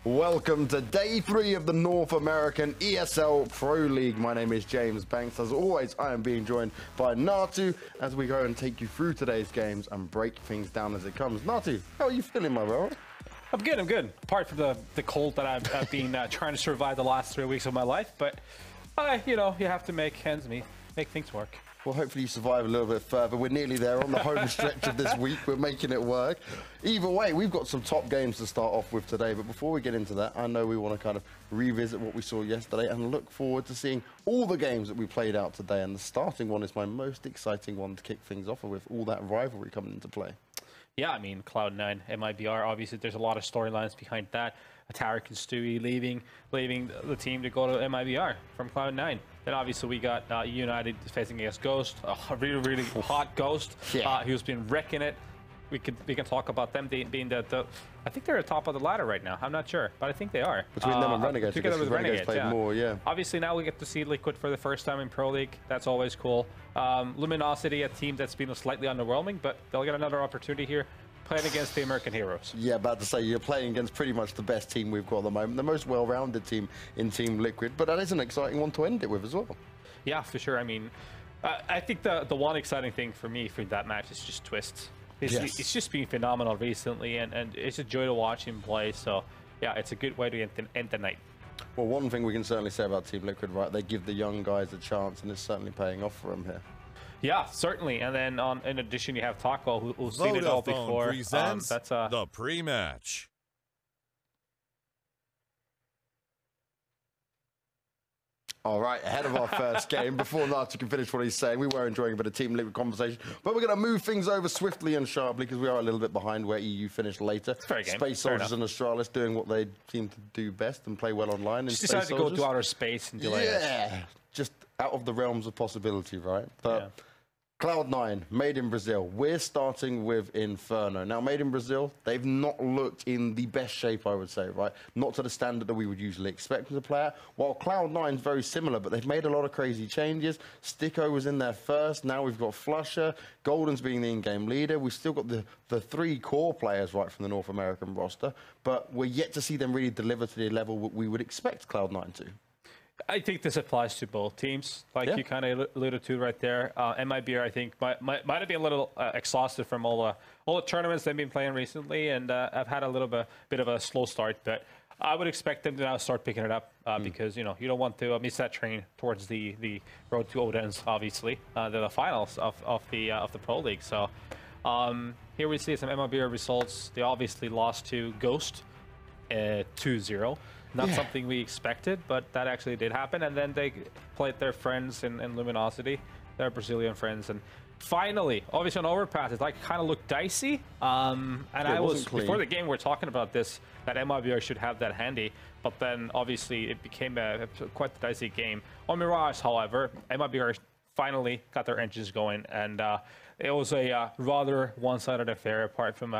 Welcome to day 3 of the North American ESL Pro League. My name is James Banks. As always, I am being joined by Natu as we go and take you through today's games and break things down as it comes. Natu, how are you feeling, my bro? I'm good. Apart from the cold that I've been trying to survive the last 3 weeks of my life, but you know, you have to make ends meet, make things work. Well, hopefully you survive a little bit further. We're nearly there on the home stretch of this week. We're making it work. Either way, we've got some top games to start off with today. But before we get into that, I know we want to kind of revisit what we saw yesterday and look forward to seeing all the games that we played out today. And the starting one is my most exciting one to kick things off with, all that rivalry coming into play. Yeah, I mean, Cloud9, MIBR, obviously there's a lot of storylines behind that. Tarek and Stewie leaving the team to go to MIBR from Cloud9. Then obviously we got United facing against Ghost, a really hot Ghost who's been wrecking it. We can talk about them being the I think they're at the top of the ladder right now. I'm not sure, but I think they are. Between them and Renegades, together with Renegades, played more, yeah. Obviously now we get to see Liquid for the first time in Pro League. That's always cool. Luminosity, a team that's been slightly underwhelming, but they'll get another opportunity here playing against the American Heroes. Yeah, about to say, you're playing against pretty much the best team we've got at the moment, the most well-rounded team in Team Liquid, but that is an exciting one to end it with as well. Yeah, for sure. I mean, I think the one exciting thing for me for that match is just Twist. It's just been phenomenal recently, and it's a joy to watch him play. So, yeah, it's a good way to end the night. Well, one thing we can certainly say about Team Liquid, right, they give the young guys a chance, and it's certainly paying off for them here. Yeah, certainly. And then in addition, you have Taco, who's seen it all before. That's the pre-match. All right, ahead of our first game, before Natu can finish what he's saying, we were enjoying a bit of Team Liquid conversation, but we're going to move things over swiftly and sharply because we are a little bit behind where EU finished later. Space Soldiers and Astralis doing what they seem to do best and play well online. Just decided to go to outer space and delay us. Yeah, just out of the realms of possibility, right? But yeah. Cloud9, made in Brazil. We're starting with Inferno. Now, made in Brazil, they've not looked in the best shape, I would say, right? Not to the standard that we would usually expect them to play at. While Cloud9 is very similar, but they've made a lot of crazy changes. Sticko was in there first. Now we've got Flusher. Golden's being the in-game leader. We've still got the 3 core players, right, from the North American roster. But we're yet to see them really deliver to the level we would expect Cloud9 to. I think this applies to both teams, like you kind of alluded to right there. MIBR, I think, might have been a little exhausted from all the tournaments they've been playing recently, and I've had a bit of a slow start. But I would expect them to now start picking it up because you don't want to miss that train towards the road to Odense. Obviously, the finals of the Pro League. So here we see some MIBR results. They obviously lost to Ghost 2-0. Not something we expected, but that actually did happen. And then they played their friends in Luminosity, their Brazilian friends. And finally, obviously on Overpass, it kind of looked dicey. And I was, before the game, we were talking about this, that MIBR should have that handy. But then, obviously, it became quite a dicey game. On Mirage, however, MIBR finally got their engines going. And it was a rather one-sided affair, apart from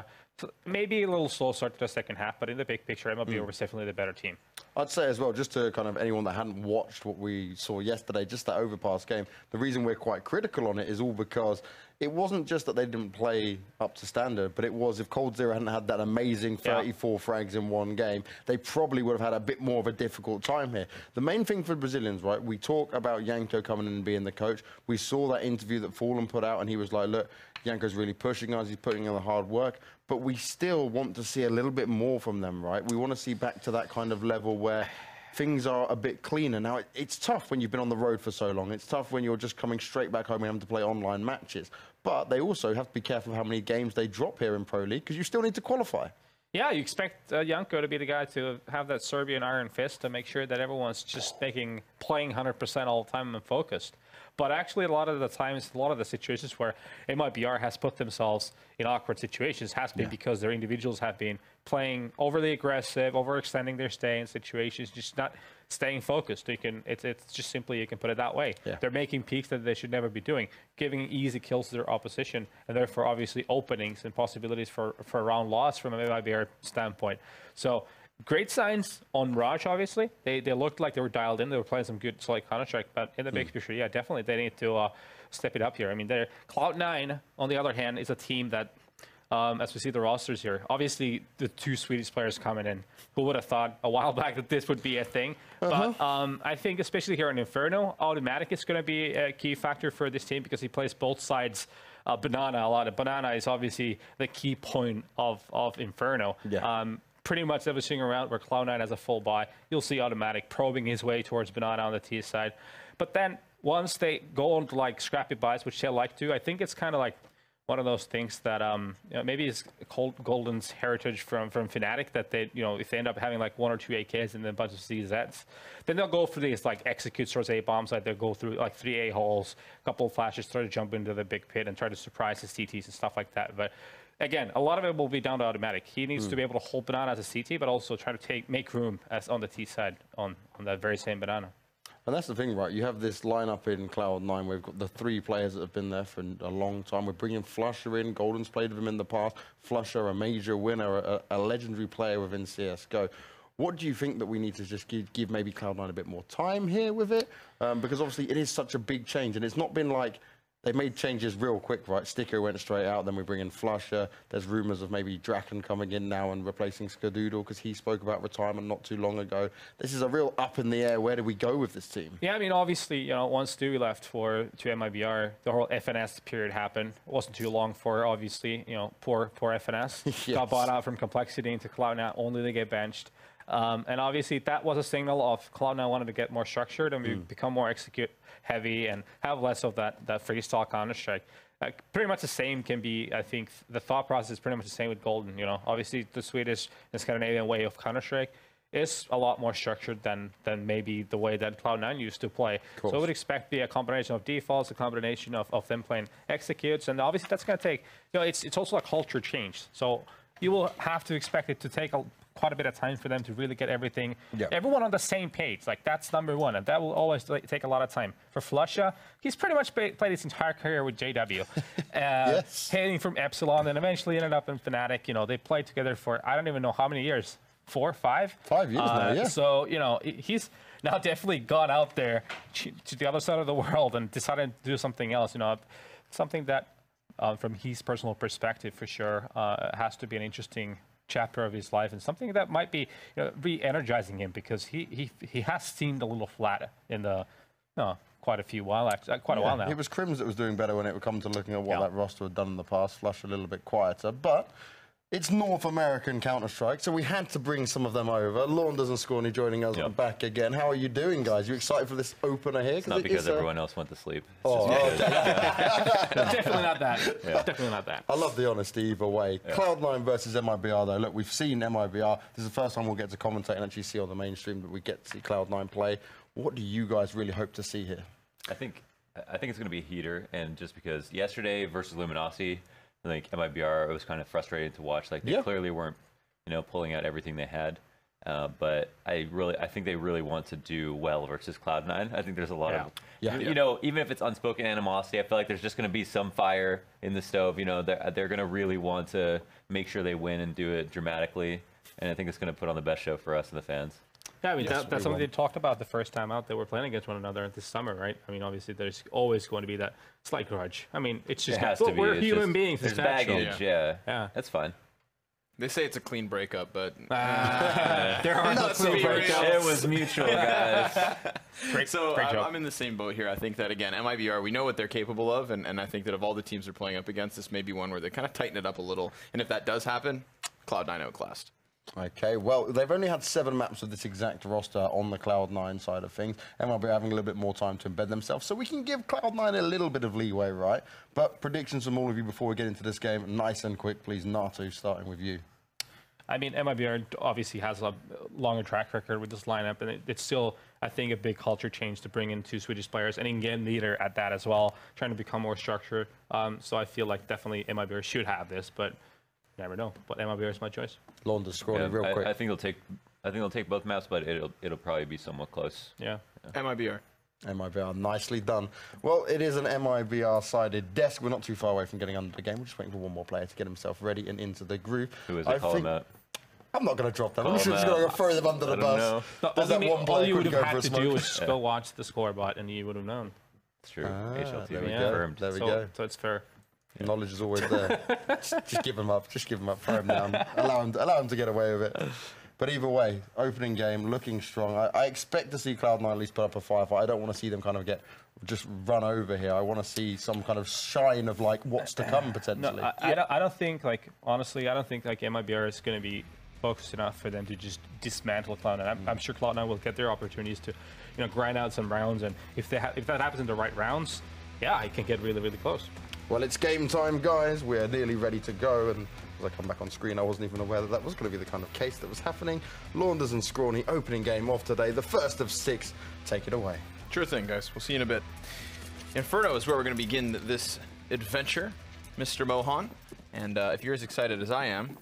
maybe a little slow start to the second half, but in the big picture, MIBR was definitely the better team. I'd say as well, just to kind of anyone that hadn't watched what we saw yesterday, just that Overpass game, the reason we're quite critical on it is all because it wasn't just that they didn't play up to standard, but it was if Cold Zero hadn't had that amazing 34 frags in one game, they probably would have had a bit more of a difficult time here. The main thing for Brazilians, right, we talk about Yanko coming in and being the coach. We saw that interview that Fallen put out, and he was like, look, Yanko's really pushing us, he's putting in the hard work, but we still want to see a little bit more from them, right? We want to see back to that kind of level where things are a bit cleaner. Now, it's tough when you've been on the road for so long. It's tough when you're just coming straight back home and having to play online matches. But they also have to be careful how many games they drop here in Pro League because you still need to qualify. Yeah, you expect Yanko to be the guy to have that Serbian iron fist to make sure that everyone's just playing 100% all the time and focused. But actually, a lot of the times, a lot of the situations where MIBR has put themselves in awkward situations has been because their individuals have been playing overly aggressive, overextending their stay in situations, just not staying focused. It's just simply, you can put it that way. Yeah. They're making peaks that they should never be doing, giving easy kills to their opposition, and therefore obviously openings and possibilities for a round loss from a MIBR standpoint. So great signs on Mirage, obviously. They looked like they were dialed in. They were playing some good solid Counter-Strike, but in the big picture, yeah, definitely they need to step it up here. I mean, Cloud9, on the other hand, is a team that as we see the rosters here. Obviously, the 2 Swedish players coming in. Who would have thought a while back that this would be a thing? But I think, especially here in Inferno, Automatic is going to be a key factor for this team because he plays both sides. Banana a lot. Banana is obviously the key point of Inferno. Yeah. Pretty much every single round where Cloud9 has a full buy, you'll see Automatic probing his way towards Banana on the T side. But then once they go on to like scrappy buys, which they like to, I think it's kind of like one of those things that maybe it's Golden's heritage from Fnatic, that they, if they end up having like 1 or 2 AKs and then a bunch of CZs, then they'll go for these like executes towards A bombs, like they'll go through like 3 A holes, a couple of flashes, try to jump into the big pit and try to surprise his CTs and stuff like that. But again, a lot of it will be down to Automatic. He needs to be able to hold Banana as a CT, but also try to make room as on the T side on that very same Banana. And that's the thing, right? You have this lineup in Cloud9. We've got the 3 players that have been there for a long time. We're bringing Flusher in. Golden's played with him in the past. Flusher, a major winner, a legendary player within CSGO. What do you think that we need to just give maybe Cloud9 a bit more time here with it? Because obviously it is such a big change, and it's not been like they made changes real quick, right? Sticker went straight out, then we bring in Flusher. There's rumors of maybe Draken coming in now and replacing Skadoodle because he spoke about retirement not too long ago. This is a real up in the air. Where do we go with this team? Yeah, I mean, obviously, once Stewie left to MIBR, the whole FNS period happened. It wasn't too long for, obviously, poor FNS. Yes. Got bought out from Complexity into Cloud9, only to get benched. And obviously, that was a signal of Cloud9 wanted to get more structured and become more execute heavy and have less of that freestyle Counter-Strike. Pretty much the same can be, I think, the thought process is pretty much the same with Golden. Obviously, the Swedish and Scandinavian way of Counter-Strike is a lot more structured than maybe the way that Cloud9 used to play. So I would expect a combination of defaults, a combination of them playing executes, and obviously that's going to take, it's also a culture change. So you will have to expect it to take quite a bit of time for them to really get everyone on the same page. Like, that's number one, and that will always take a lot of time. For Flusha, he's pretty much played his entire career with JW, Yes. hailing from Epsilon, and eventually ended up in Fnatic. They played together for I don't even know how many years, 4, 5? 5 years now, yeah. So he's now definitely gone out there to the other side of the world and decided to do something else. Something that, from his personal perspective, for sure, has to be an interesting chapter of his life and something that might be re-energizing him, because he has seemed a little flat in the quite a while now. It was Crims that was doing better when it would come to looking at what that roster had done in the past. Flush a little bit quieter, but it's North American Counter-Strike, so we had to bring some of them over. Lorne doesn't score any joining us back again. How are you doing, guys? You excited for this opener here? It's not because everyone else went to sleep. Definitely not that. Yeah. Definitely not that. I love the honesty either way. Yeah. Cloud9 versus MIBR, though. Look, we've seen MIBR. This is the first time we'll get to commentate and actually see on the mainstream that we get to see Cloud9 play. What do you guys really hope to see here? I think it's going to be a heater, and just because yesterday versus Luminosity, I think MIBR, it was kind of frustrating to watch. Like, they clearly weren't, pulling out everything they had. But I think they really want to do well versus Cloud9. I think there's a lot of, even if it's unspoken animosity, I feel like there's just going to be some fire in the stove. They're going to really want to make sure they win and do it dramatically. And I think it's going to put on the best show for us and the fans. Yeah, I mean, that's something they talked about the first time out. They were playing against one another this summer, right? I mean, obviously, there's always going to be that slight grudge. I mean, it's just we're human beings. There's baggage, yeah. That's fine. They say it's a clean breakup, but there are no clean breakups. It was mutual, guys. Great job. I'm in the same boat here. I think that, again, MIBR, we know what they're capable of, and I think that of all the teams they're playing up against, this may be one where they kind of tighten it up a little. And if that does happen, Cloud9 outclassed. Okay, well, they've only had 7 maps of this exact roster on the Cloud9 side of things. MIB having a little bit more time to embed themselves, so we can give Cloud9 a little bit of leeway, right? But predictions from all of you before we get into this game, nice and quick, please. Natu, starting with you. I mean, MIBR obviously has a longer track record with this lineup, and it's still, I think, a big culture change to bring in 2 Swedish players, and again, leader at that as well, trying to become more structured. So I feel like definitely MIBR should have this, but never know. But MIBR is my choice. London scoring real quick. I think they'll take both maps, but it'll probably be somewhat close. Yeah. MIBR. MIBR, nicely done. Well, it is an MIBR-sided desk. We're not too far away from getting under the game. We're just waiting for one more player to get himself ready and into the groove. Who is it? Call him out. I'm not going to drop them. I'm just going to throw them under the bus. There's that one player all you would have had to do was just go watch the scoreboard, and you would have known. It's true. HLTV confirmed. There we go. So it's fair. Knowledge is always there. just give him up. Just give him up. Throw him down. Allow him to get away with it. But either way, opening game, looking strong. I expect to see Cloud9 at least put up a firefight. I don't want to see them kind of just run over here. I want to see some kind of shine of like what's to come potentially. No, I don't think, like, honestly, I don't think like MIBR is going to be focused enough for them to just dismantle Cloud9. I'm sure Cloud9 will get their opportunities to, grind out some rounds, and if that happens in the right rounds, yeah, it can get really, really close. Well, it's game time, guys. We're nearly ready to go, and as I come back on screen, I wasn't even aware that was going to be the kind of case that was happening. Launders and Scrawny opening game off today, the first of 6. Take it away. Sure thing, guys. We'll see you in a bit. Inferno is where we're going to begin this adventure, Mr. Mohan. And if you're as excited as I am,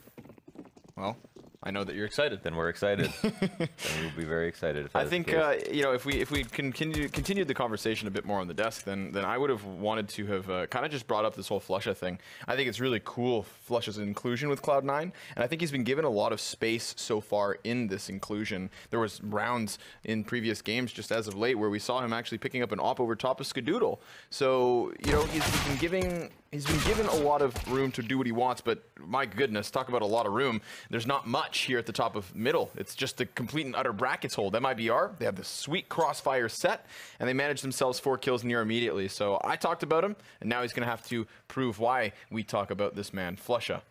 well, I know that you're excited. Then we're excited. Then we'll be very excited. I think if we continued the conversation a bit more on the desk, then I would have wanted to have kind of just brought up this whole Flusha thing. I think it's really cool, Flusha's inclusion with Cloud9, and I think he's been given a lot of space so far in this inclusion. There was rounds in previous games just as of late where we saw him actually picking up an op over top of Skadoodle. So he's been given a lot of room to do what he wants, but my goodness, talk about a lot of room. There's not much here at the top of middle. It's just the complete and utter brackets hold. MIBR, they have this sweet crossfire set, and they managed themselves 4 kills near immediately. So I talked about him, and now he's going to have to prove why we talk about this man, Flusha,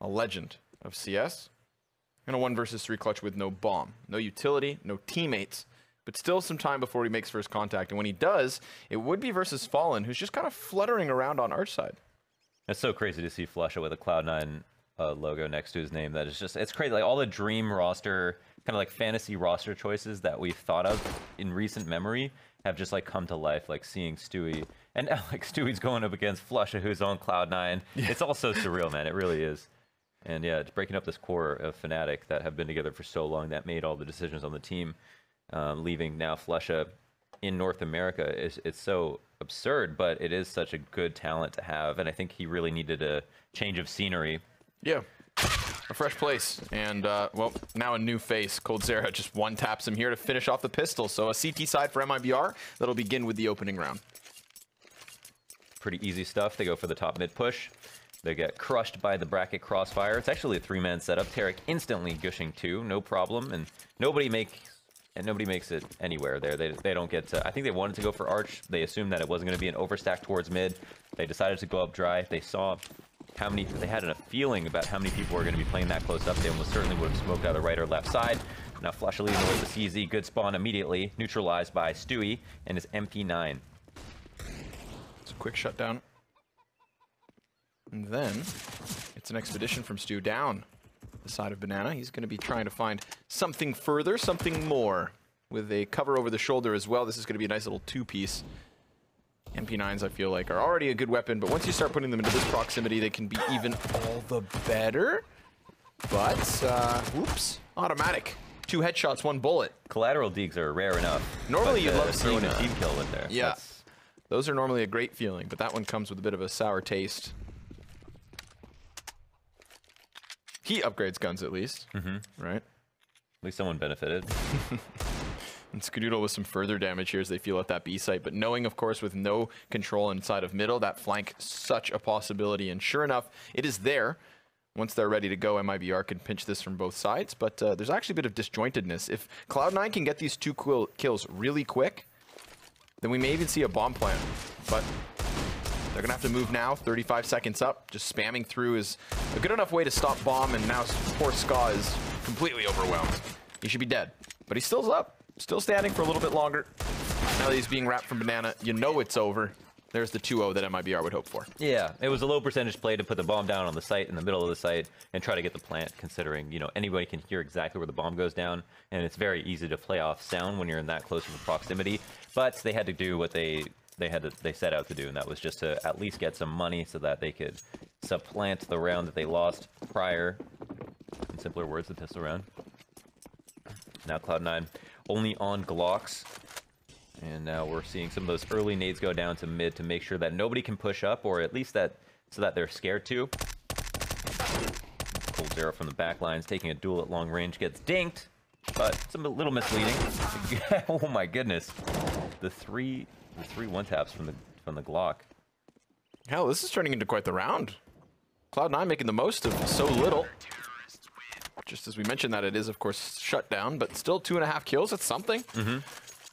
a legend of CS, and a 1 versus 3 clutch with no bomb, no utility, no teammates, but still some time before he makes first contact. And when he does, it would be versus Fallen, who's just kind of fluttering around on Arch side. It's so crazy to see Flusha with a Cloud9 logo next to his name. That is just, it's crazy. Like all the dream roster, kind of like fantasy roster choices that we've thought of in recent memory have just like come to life, like seeing Stewie. And now like Stewie's going up against Flusha, who's on Cloud9. Yeah. It's all so surreal, man. It really is. And yeah, it's breaking up this core of Fnatic that have been together for so long, that made all the decisions on the team. Leaving now Flusha in North America, it's so absurd, but it is such a good talent to have. And I think he really needed a change of scenery. Yeah, a fresh place, and well, now a new face. coldzera just one taps him here to finish off the pistol. So a CT side for MIBR that'll begin with the opening round. Pretty easy stuff. They go for the top mid push. They get crushed by the bracket crossfire. It's actually a 3-man setup. Tarek instantly gushing 2, no problem, and nobody makes it anywhere there. They don't get to. I think they wanted to go for Arch. They assumed that it wasn't going to be an overstack towards mid. They decided to go up dry. They saw how many, they had a feeling about how many people were going to be playing that close up. They almost certainly would have smoked out the right or left side. Now Flusha leading away with the CZ. Good spawn immediately. Neutralized by Stewie and his MP9. It's a quick shutdown. And then it's an expedition from Stu down the side of Banana. He's going to be trying to find something further, something more, with a cover over the shoulder as well. This is going to be a nice little 2-piece. MP9s, I feel like, are already a good weapon, but once you start putting them into this proximity, they can be even all the better. But, whoops, automatic. 2 headshots, 1 bullet. Collateral deeks are rare enough. Normally you'd love throwing seeing a team kill in there. Yeah, those are normally a great feeling, but that one comes with a bit of a sour taste. He upgrades guns at least, right? At least someone benefited. And Skadoodle with some further damage here as they feel out that B site, but knowing, of course, with no control inside of middle, that flank, such a possibility. And sure enough, it is there. Once they're ready to go, MIBR can pinch this from both sides, but there's actually a bit of disjointedness. If Cloud9 can get these 2 kills really quick, then we may even see a bomb plant. But they're going to have to move now, 35 seconds up. Just spamming through is a good enough way to stop bomb, and now poor Ska is completely overwhelmed. He should be dead, but he's still up. Still standing for a little bit longer. Now that he's being wrapped from Banana, you know it's over. There's the 2-0 that MIBR would hope for. Yeah, it was a low percentage play to put the bomb down on the site, in the middle of the site, and try to get the plant, considering, anybody can hear exactly where the bomb goes down, and it's very easy to play off sound when you're in that close of a proximity. But they had to do what they set out to do, and that was just to at least get some money so that they could supplant the round that they lost prior. In simpler words, the pistol round. Now Cloud9 only on Glocks. And now we're seeing some of those early nades go down to mid to make sure that nobody can push up, or at least that so that they're scared to. coldzera from the back lines, taking a duel at long range, gets dinked, but it's a little misleading. Oh my goodness. The three one-taps from the Glock. Hell, this is turning into quite the round. Cloud9 making the most of so little. Just as we mentioned that it is, of course, shut down, but still 2.5 kills. That's something.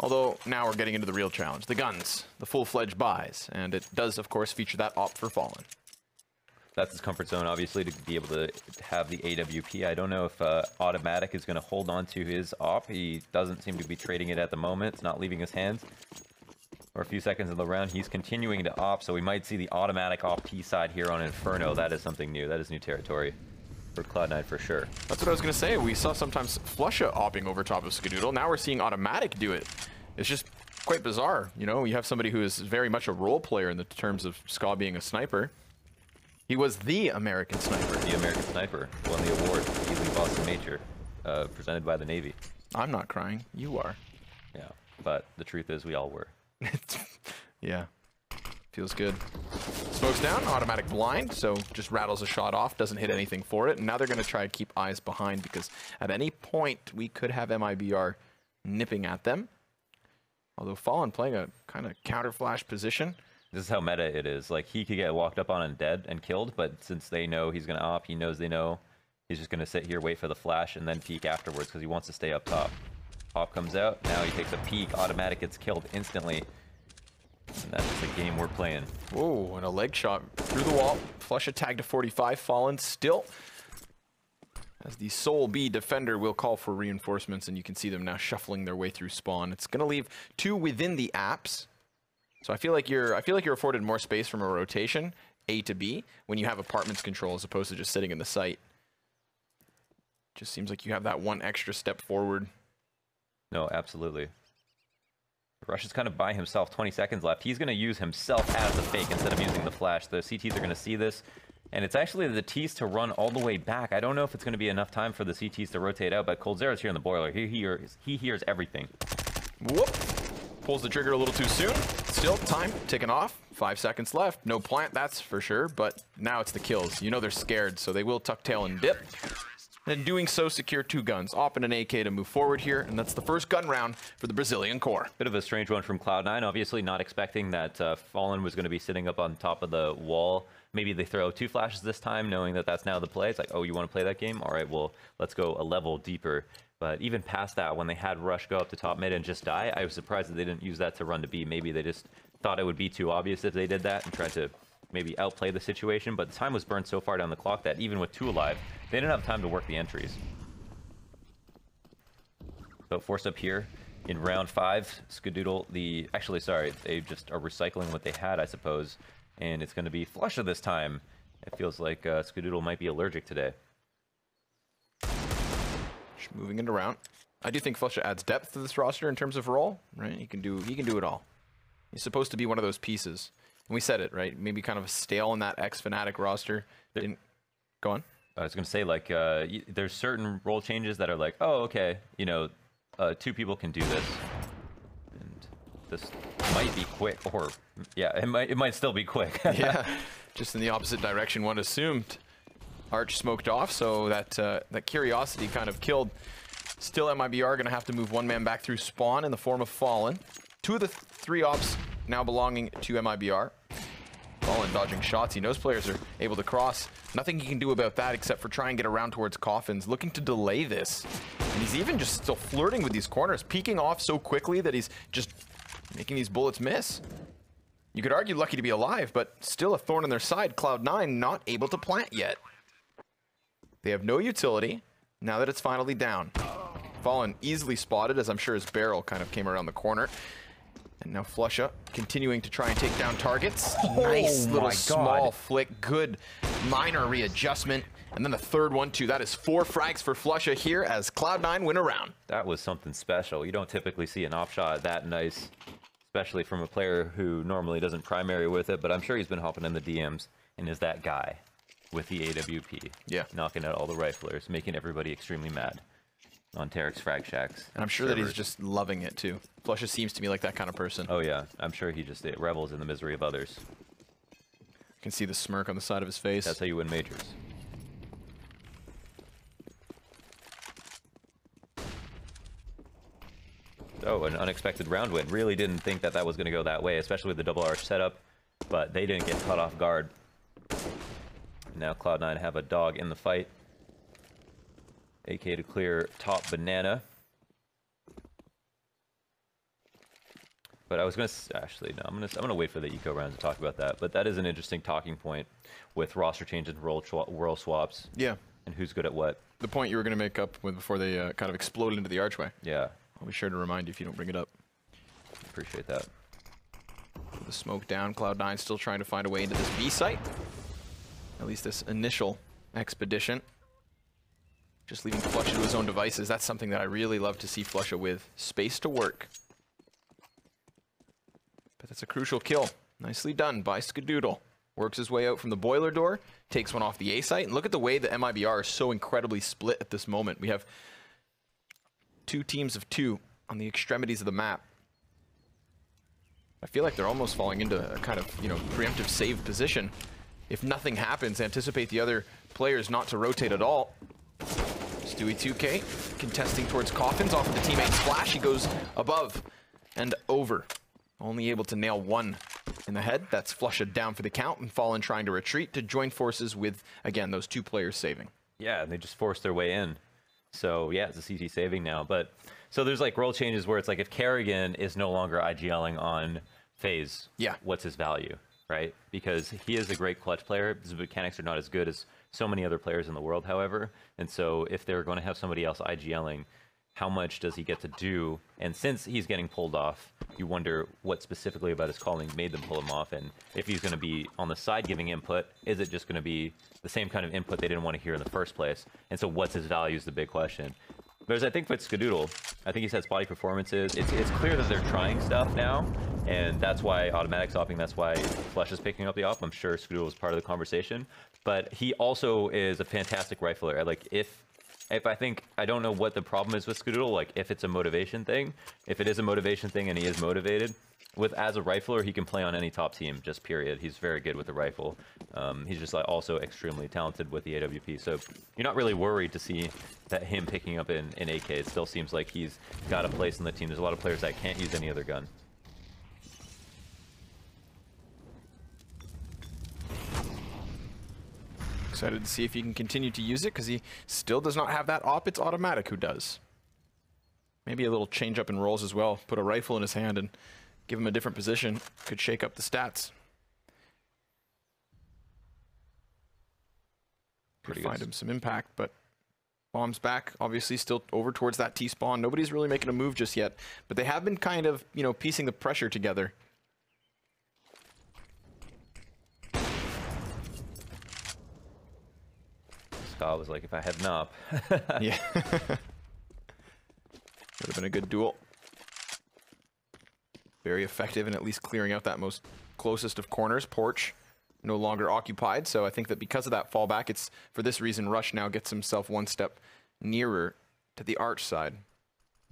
Although now we're getting into the real challenge. The guns, the full-fledged buys. And it does, of course, feature that op for Fallen. That's his comfort zone, obviously, to be able to have the AWP. I don't know if Automatic is going to hold on to his op. He doesn't seem to be trading it at the moment. It's not leaving his hands. For a few seconds in the round, he's continuing to op, so we might see the Automatic off T side here on Inferno. That is something new. That is new territory for Cloud9 for sure. That's what I was going to say. We saw sometimes Flusha opping over top of Skadoodle. Now we're seeing Automatic do it. It's just quite bizarre. You know, you have somebody who is very much a role player in the terms of Ska being a sniper. He was the American sniper. The American sniper won the award, Easily Boston Nature, presented by the Navy. I'm not crying. You are. Yeah, but the truth is we all were. Yeah. Feels good. Smokes down, Automatic blind, so just rattles a shot off, doesn't hit anything for it. And now they're going to try to keep eyes behind because at any point we could have MIBR nipping at them. Although Fallen playing a kind of counter flash position. This is how meta it is. Like, he could get walked up on and dead and killed, but since they know he's going to op, he knows they know, he's just going to sit here, wait for the flash, and then peek afterwards because he wants to stay up top. Op comes out, now he takes a peek, Automatic gets killed instantly. And that's the game we're playing. Whoa, and a leg shot through the wall. Flush tag to 45, Fallen still. As the Soul B defender will call for reinforcements, and you can see them now shuffling their way through spawn. It's going to leave 2 within the apps. So I feel like you're afforded more space from a rotation, A to B, when you have apartments control as opposed to just sitting in the site. Just seems like you have that one extra step forward. No, absolutely. Rush is kind of by himself, 20 seconds left. He's going to use himself as the fake instead of using the flash. The CTs are going to see this, and it's actually the T's to run all the way back. I don't know if it's going to be enough time for the CTs to rotate out, but Coldzera's here in the boiler. He hears everything. Whoop. Pulls the trigger a little too soon. Still, time ticking off. 5 seconds left. No plant, that's for sure, but now it's the kills. You know they're scared, so they will tuck tail and dip. And doing so, secure 2 guns. Op and an AK to move forward here, and that's the first gun round for the Brazilian core. Bit of a strange one from Cloud9. Obviously not expecting that Fallen was going to be sitting up on top of the wall. Maybe they throw 2 flashes this time, knowing that that's now the play. It's like, oh, you want to play that game? All right, well, let's go a level deeper. But even past that, when they had Rush go up to top mid and just die, I was surprised that they didn't use that to run to B. Maybe they just thought it would be too obvious if they did that and tried to maybe outplay the situation. But the time was burned so far down the clock that even with 2 alive, they didn't have time to work the entries. So forced up here in round 5, Skadoodle, actually, sorry, they just are recycling what they had, I suppose. And it's going to be Flusha this time. It feels like Skadoodle might be allergic today. Just moving it around. I do think Flusha adds depth to this roster in terms of role, right? He can do it all. He's supposed to be one of those pieces. And we said it, right? Maybe kind of stale in that X-Fnatic roster. Go on. I was going to say, like, there's certain role changes that are like, oh, okay, you know, 2 people can do this. And this might be quick, or, yeah, it might still be quick. Yeah, just in the opposite direction one assumed. Arch smoked off, so that curiosity kind of killed. Still, MIBR going to have to move 1 man back through spawn in the form of Fallen. 2 of the 3 ops now belonging to MIBR. Fallen dodging shots. He knows players are able to cross. Nothing he can do about that except for try and get around towards coffins, looking to delay this. And he's even just still flirting with these corners, peeking off so quickly that he's just making these bullets miss. You could argue lucky to be alive, but still a thorn in their side. Cloud9 not able to plant yet. They have no utility now that it's finally down. Fallen easily spotted, as I'm sure his barrel kind of came around the corner. And now Flusha continuing to try and take down targets. Nice little small flick. Good minor readjustment. And then the third one, too. That is 4 frags for Flusha here as Cloud9 win a round. That was something special. You don't typically see an off shot that nice, especially from a player who normally doesn't primary with it. But I'm sure he's been hopping in the DMs and is that guy with the AWP. Yeah. Knocking out all the riflers, making everybody extremely mad on Tarek's Frag Shacks. And I'm sure that he's just loving it, too. Flusha seems to me like that kind of person. Oh, yeah. I'm sure he just revels in the misery of others. You can see the smirk on the side of his face. That's how you win majors. Oh, an unexpected round win. Really didn't think that that was going to go that way, especially with the double arch setup. but they didn't get caught off guard. Now Cloud9 have a dog in the fight. AK to clear top banana. But I was gonna actually no, I'm gonna wait for the eco round to talk about that. But that is an interesting talking point with roster changes and role swaps. Yeah. And who's good at what. The point you were gonna make up with before they kind of exploded into the archway. Yeah. I'll be sure to remind you if you don't bring it up. Appreciate that. The smoke down. Cloud9 still trying to find a way into this B site. At least this initial expedition. Just leaving Flusha to his own devices. That's something that I really love to see Flusha with. Space to work. But that's a crucial kill. Nicely done by Skadoodle. Works his way out from the boiler door. Takes one off the A site. And look at the way the MIBR is so incredibly split at this moment. We have 2 teams of 2 on the extremities of the map. I feel like they're almost falling into a kind of, preemptive save position. If nothing happens, anticipate the other players not to rotate at all. Stewie 2K contesting towards Coffins off of the teammate's flash. He goes above and over. Only able to nail one in the head. That's Flusha down for the count, and Fallen trying to retreat to join forces with, again, those 2 players saving. Yeah, and they just forced their way in. So yeah, it's a CT saving now. But so there's like role changes where it's like if Kerrigan is no longer IGLing on FaZe, yeah, what's his value, right? Because he is a great clutch player. His mechanics are not as good as so many other players in the world, however. And so if they're going to have somebody else IGLing, how much does he get to do? And since he's getting pulled off, you wonder what specifically about his calling made them pull him off. And if he's going to be on the side giving input, is it just going to be the same kind of input they didn't want to hear in the first place? And so what's his value is the big question. Whereas I think with Skadoodle, I think he said spotty performances. It's clear that they're trying stuff now, and that's why Automatic's opping, that's why Flush is picking up the op. I'm sure Skadoodle is part of the conversation. But he also is a fantastic rifler. Like, if I think, I don't know what the problem is with Skadoodle, like if it's a motivation thing. If it is a motivation thing and he is motivated, as a rifler, he can play on any top team, just period. He's very good with the rifle. He's just like also extremely talented with the AWP. So you're not really worried to see that him picking up in AK. It still seems like he's got a place in the team. There's a lot of players that can't use any other gun. Excited to see if he can continue to use it, because he still does not have that op. It's Automatic who does. Maybe a little change up in roles as well. Put a rifle in his hand and give him a different position. Could shake up the stats. Could find him some impact, but bombs back. Obviously still over towards that T-spawn. Nobody's really making a move just yet, but they have been kind of, piecing the pressure together. Scott was like, if I had an op. Yeah. Would have been a good duel. Very effective in at least clearing out that most closest of corners. Porch no longer occupied, so I think that because of that fallback, it's for this reason Rush now gets himself one step nearer to the arch side.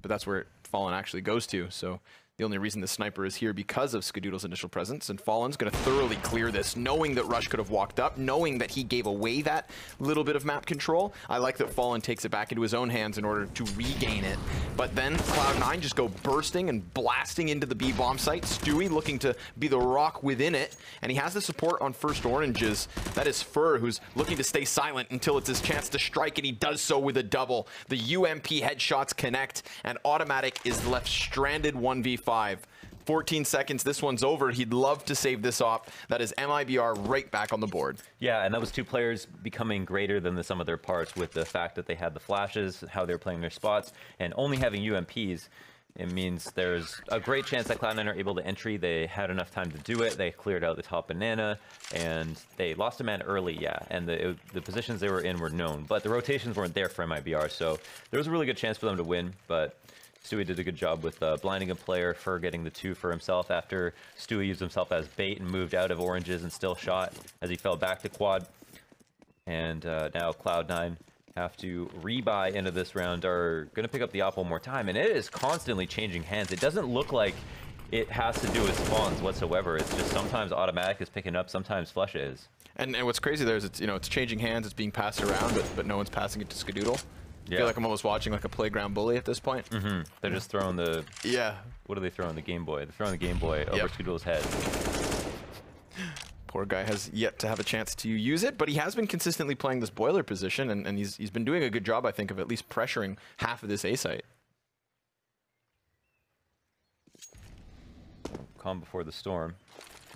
But that's where Fallen actually goes to, so the only reason the sniper is here because of Skadoodle's initial presence, and Fallen's going to thoroughly clear this, knowing that Rush could have walked up, knowing that he gave away that little bit of map control. I like that Fallen takes it back into his own hands in order to regain it. But then Cloud9 just go bursting and blasting into the B bomb site. Stewie looking to be the rock within it, and he has the support on first oranges. That is Fur, who's looking to stay silent until it's his chance to strike, and he does so with a double. The UMP headshots connect, and Automatic is left stranded 1v5. 14 seconds, this one's over. He'd love to save this off. That is MIBR right back on the board. Yeah, and that was 2 players becoming greater than the sum of their parts with the fact that they had the flashes, how they're playing their spots, and only having UMPs. It means there's a great chance that Cloud9 are able to entry. They had enough time to do it. They cleared out the top banana, and they lost a man early, yeah. And the positions they were in were known, but the rotations weren't there for MIBR, so there was a really good chance for them to win, but Stewie did a good job with blinding a player, for getting the 2 for himself after Stewie used himself as bait and moved out of oranges and still shot as he fell back to quad. And now Cloud9 have to rebuy into this round, are going to pick up the op one more time, and it is constantly changing hands. It doesn't look like it has to do with spawns whatsoever. It's just sometimes Automatic is picking up, sometimes Flusha is. And what's crazy there is it's changing hands, it's being passed around, but no one's passing it to Skadoodle. Yeah. I feel like I'm almost watching like a playground bully at this point. Mm-hmm. They're just throwing the... Yeah. What are they throwing? The Game Boy. They're throwing the Game Boy over Skadoodle's head. Poor guy has yet to have a chance to use it, but he has been consistently playing this boiler position, and he's been doing a good job, I think, of at least pressuring half of this A site. Calm before the storm.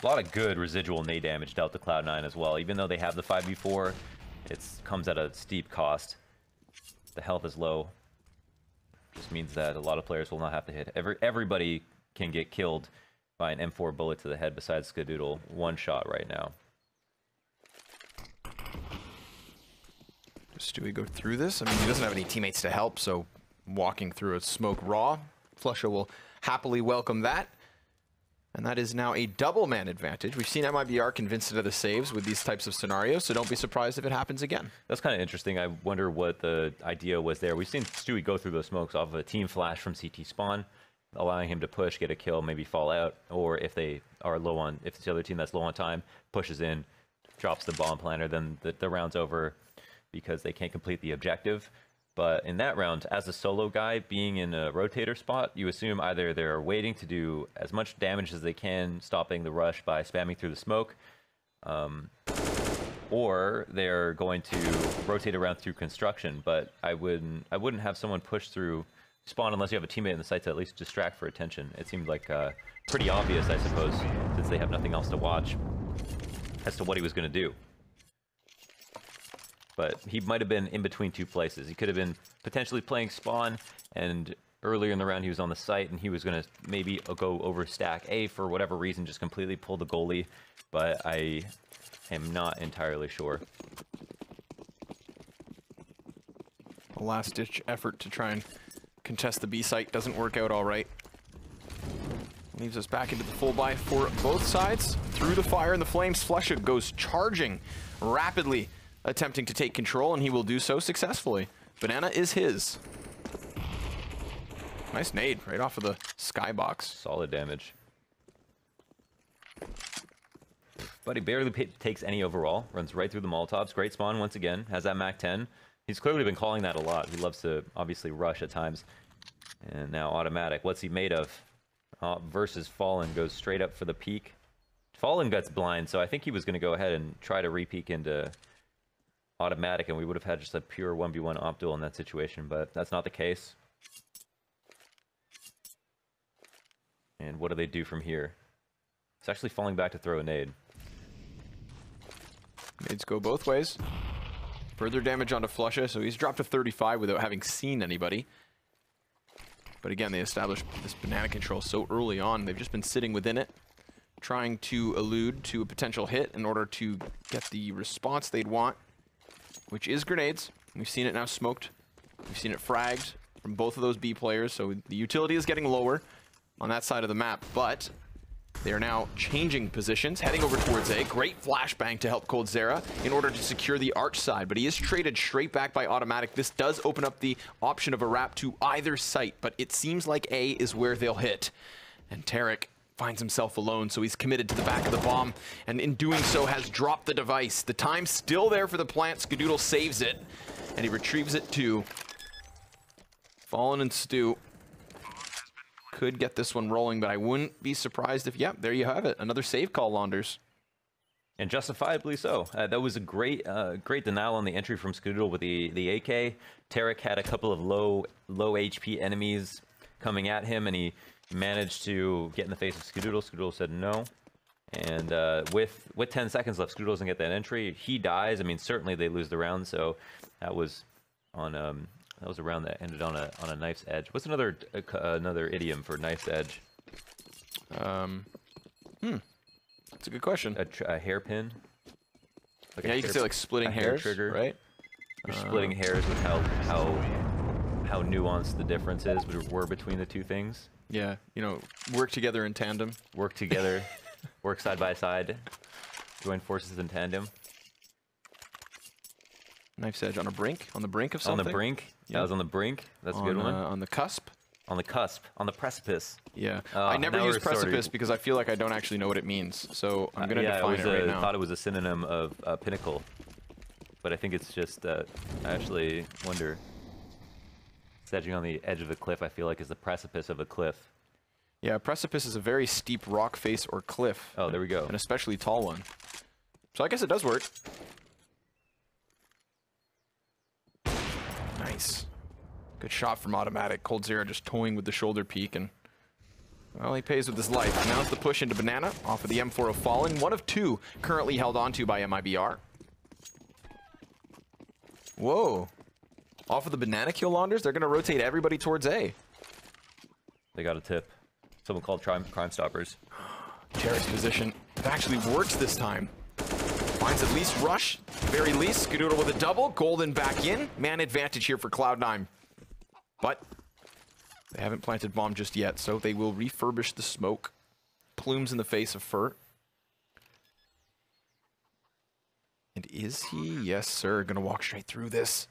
A lot of good residual nade damage dealt to Cloud9 as well. Even though they have the 5v4, it comes at a steep cost. The health is low. Just means that a lot of players will not have to hit. Everybody can get killed by an M4 bullet to the head besides Skadoodle. One shot right now. Does Stewie go through this? I mean, he doesn't have any teammates to help, so walking through a smoke raw, Flusha will happily welcome that. And that is now a double man advantage. We've seen MIBR convinced of the saves with these types of scenarios, so don't be surprised if it happens again. That's kind of interesting. I wonder what the idea was there. We've seen Stewie go through those smokes off of a team flash from CT spawn, allowing him to push, get a kill, maybe fall out, or if they are low on, if it's the other team that's low on time, pushes in, drops the bomb planter, then the round's over because they can't complete the objective. But in that round, as a solo guy, being in a rotator spot, you assume either they're waiting to do as much damage as they can, stopping the rush by spamming through the smoke, or they're going to rotate around through construction. But I wouldn't have someone push through spawn unless you have a teammate in the site to at least distract for attention. It seemed like pretty obvious, I suppose, since they have nothing else to watch, as to what he was going to do. But he might have been in between two places. He could have been potentially playing spawn, and earlier in the round he was on the site, and he was going to maybe go over stack A for whatever reason, just completely pull the goalie. But I am not entirely sure. A last-ditch effort to try and contest the B site doesn't work out all right. Leaves us back into the full buy for both sides. Through the fire and the flames, Flusha goes charging rapidly, attempting to take control, and he will do so successfully. Banana is his. Nice nade right off of the skybox. Solid damage. But he barely takes any overall. Runs right through the Molotovs. Great spawn once again. Has that Mac 10. He's clearly been calling that a lot. He loves to obviously rush at times. And now automatic. What's he made of? Versus Fallen goes straight up for the peek. Fallen gets blind, so I think he was going to go ahead and try to re-peek into automatic, and we would have had just a pure 1v1 op duel in that situation, but that's not the case. And what do they do from here? It's actually falling back to throw a nade. Nades go both ways. Further damage onto Flusha, so he's dropped to 35 without having seen anybody. But again, they established this banana control so early on. They've just been sitting within it, trying to elude to a potential hit in order to get the response they'd want, which is grenades. We've seen it now smoked. We've seen it fragged from both of those B players, so the utility is getting lower on that side of the map, but they are now changing positions, heading over towards A. Great flashbang to help coldzera in order to secure the arch side, but he is traded straight back by automatic. This does open up the option of a wrap to either site, but it seems like A is where they'll hit. And Tarek finds himself alone, so he's committed to the back of the bomb, and in doing so has dropped the device. The time's still there for the plant. Skadoodle saves it, and he retrieves it too. Fallen and Stu could get this one rolling, but I wouldn't be surprised if, yeah, there you have it. Another save call, Launders. And justifiably so. That was a great denial on the entry from Skadoodle with the AK. Tarek had a couple of low HP enemies coming at him, and he managed to get in the face of Skadoodle. Skadoodle said no. And with 10 seconds left, Skadoodle doesn't get that entry. He dies. I mean, certainly they lose the round, so that was on that was a round that ended on a knife's edge. What's another idiom for knife's edge? That's a good question. A hairpin? Like yeah, you can say like splitting hairs, trigger, right? You're splitting hairs with how nuanced the differences were between the two things. Yeah, you know, work together in tandem. Work together, work side by side, join forces in tandem. Knife's edge on the brink of something. On the brink? Yeah. That was on the brink. That's a good one. On the cusp. On the cusp. On the precipice. Yeah. I never use precipice because I feel like I don't actually know what it means. So I'm going to define it right now. I thought it was a synonym of pinnacle. But I think it's just, I actually wonder. Edging on the edge of a cliff, I feel like, is the precipice of a cliff. Yeah, precipice is a very steep rock face or cliff. Oh, there we go. An especially tall one. So I guess it does work. Nice. Good shot from Automatic. coldzera just toying with the shoulder peek, and well, he pays with his life. Now's the push into Banana off of the M4 of Fallen. One of two currently held onto by MIBR. Whoa. Off of the Banana kill, Launders, they're going to rotate everybody towards A. They got a tip. Someone called Crime Stoppers. Terrace position. It actually works this time. Finds at least Rush. Very least. Skadoodle with a double. Golden back in. Man advantage here for Cloud9. But they haven't planted bomb just yet, so they will refurbish the smoke. Plumes in the face of Fur. And is he? Yes, sir. Gonna walk straight through this.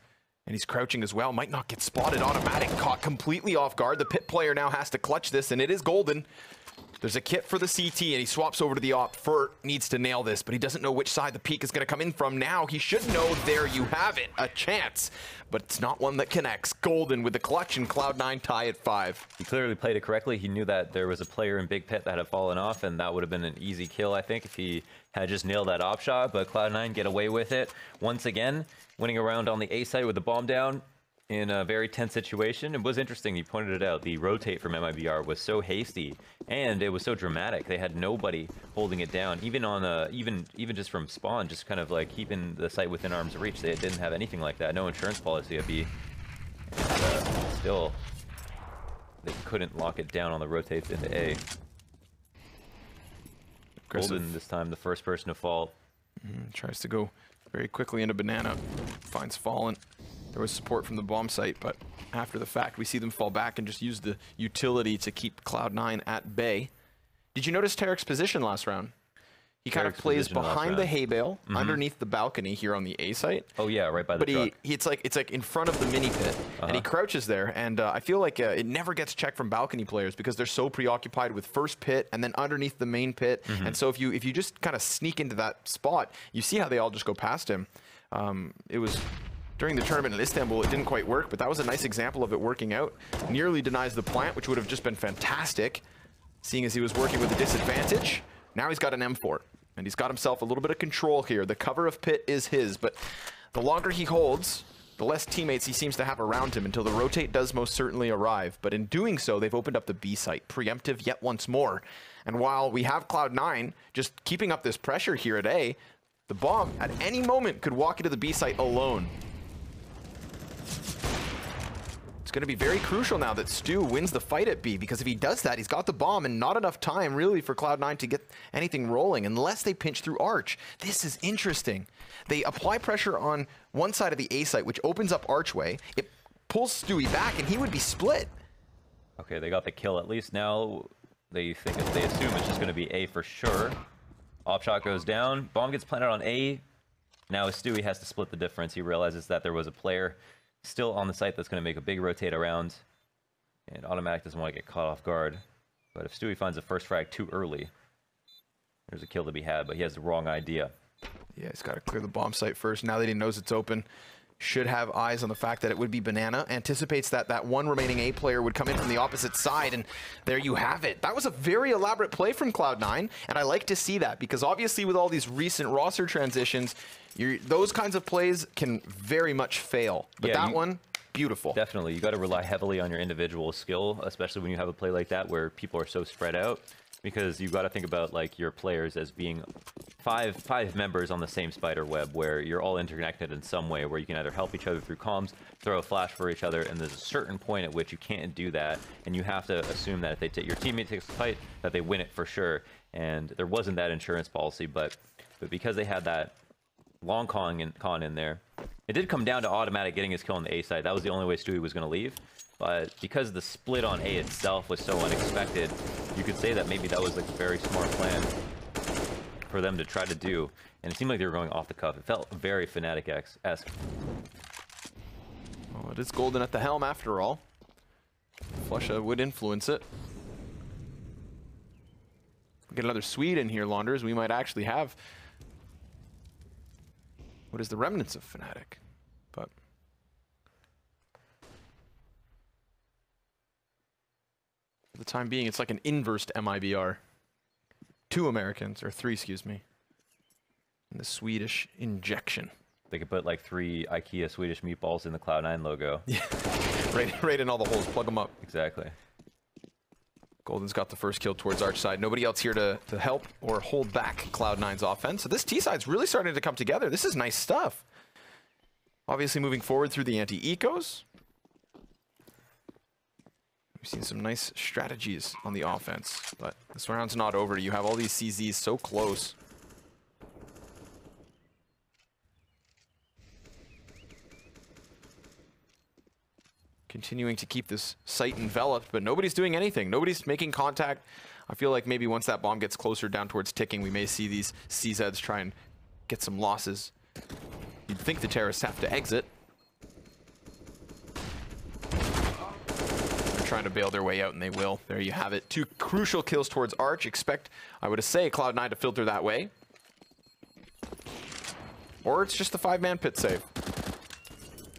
And he's crouching as well. Might not get spotted. Automatic caught completely off guard. The pit player now has to clutch this, and it is Golden. There's a kit for the CT, and he swaps over to the op. Fur needs to nail this, but he doesn't know which side the peak is going to come in from. Now he should know. There you have it. A chance, but it's not one that connects. Golden with the clutch, and Cloud9 tie at 5. He clearly played it correctly. He knew that there was a player in Big Pit that had fallen off, and that would have been an easy kill, I think, if he had just nailed that op shot. But Cloud9 get away with it once again, winning a round on the A side with the bomb down in a very tense situation. It was interesting, you pointed it out, the rotate from MIBR was so hasty, and it was so dramatic. They had nobody holding it down, even on even just from spawn, just kind of like keeping the site within arm's reach. They didn't have anything like that, no insurance policy at B. And still, they couldn't lock it down on the rotates into A. Golden this time, the first person to fall. Tries to go very quickly into Banana. Finds Fallen. There was support from the bomb site, but after the fact, we see them fall back and just use the utility to keep Cloud9 at bay. Did you notice Tarek's position last round? He kind of plays behind the hay bale, underneath the balcony here on the A site. Oh yeah, right by the truck. But it's like in front of the mini pit, and he crouches there. And I feel like it never gets checked from balcony players because they're so preoccupied with first pit and then underneath the main pit. And so if you just kind of sneak into that spot, you see how they all just go past him. It was during the tournament in Istanbul, it didn't quite work, but that was a nice example of it working out. Nearly denies the plant, which would have just been fantastic, seeing as he was working with a disadvantage. Now he's got an M4. And he's got himself a little bit of control here. The cover of pit is his, but the longer he holds, the less teammates he seems to have around him until the rotate does most certainly arrive. But in doing so, they've opened up the B site, preemptive yet once more. And while we have Cloud9 just keeping up this pressure here at A, the bomb at any moment could walk into the B site alone. It's going to be very crucial now that Stu wins the fight at B, because if he does that, he's got the bomb and not enough time really for Cloud9 to get anything rolling unless they pinch through Arch. This is interesting. They apply pressure on one side of the A site, which opens up Archway. It pulls Stewie back, and he would be split. Okay, they got the kill at least. Now they assume it's just going to be A for sure. Op shot goes down. Bomb gets planted on A. Now Stewie has to split the difference. He realizes that there was a player still on the site that's going to make a big rotate around, and Automatic doesn't want to get caught off guard. But if Stewie finds the first frag too early, there's a kill to be had, but he has the wrong idea. Yeah, he's got to clear the bomb site first. Now that he knows it's open, should have eyes on the fact that it would be Banana. Anticipates that that one remaining A player would come in from the opposite side, and there you have it. That was a very elaborate play from Cloud9, and I like to see that, because obviously with all these recent roster transitions, those kinds of plays can very much fail. But yeah, that one, beautiful. Definitely. You got to rely heavily on your individual skill, especially when you have a play like that where people are so spread out, because you've got to think about like your players as being five members on the same spider web, where you're all interconnected in some way, where you can either help each other through comms, throw a flash for each other, and there's a certain point at which you can't do that, and you have to assume that if your teammate takes the fight, that they win it for sure. And there wasn't that insurance policy, but because they had that long con in there, it did come down to Automatic getting his kill on the A side. That was the only way Stewie was going to leave. But because the split on A itself was so unexpected, you could say that maybe that was like a very smart plan for them to try to do. And it seemed like they were going off the cuff. It felt very Fnatic-esque. Well, it is Golden at the helm after all. Flusha would influence it. Get another Swede in here, Launders. We might actually have what is the remnants of Fnatic. But for the time being, it's like an inversed MIBR. 2 Americans, or 3, excuse me. And the Swedish injection. They could put like 3 IKEA Swedish meatballs in the Cloud9 logo. Yeah, right in all the holes. Plug them up. Exactly. Golden's got the first kill towards Arch side. Nobody else here to help or hold back Cloud9's offense. So this T side's really starting to come together. This is nice stuff. Obviously moving forward through the anti-ecos. We've seen some nice strategies on the offense, but this round's not over. You have all these CZs so close. Continuing to keep this site enveloped, but nobody's doing anything. Nobody's making contact. I feel like maybe once that bomb gets closer down towards ticking, we may see these CZs try and get some losses. You'd think the terrorists have to exit. They're trying to bail their way out, and they will. There you have it. 2 crucial kills towards Arch. Expect, I would say, Cloud9 to filter that way. Or it's just the 5-man pit save.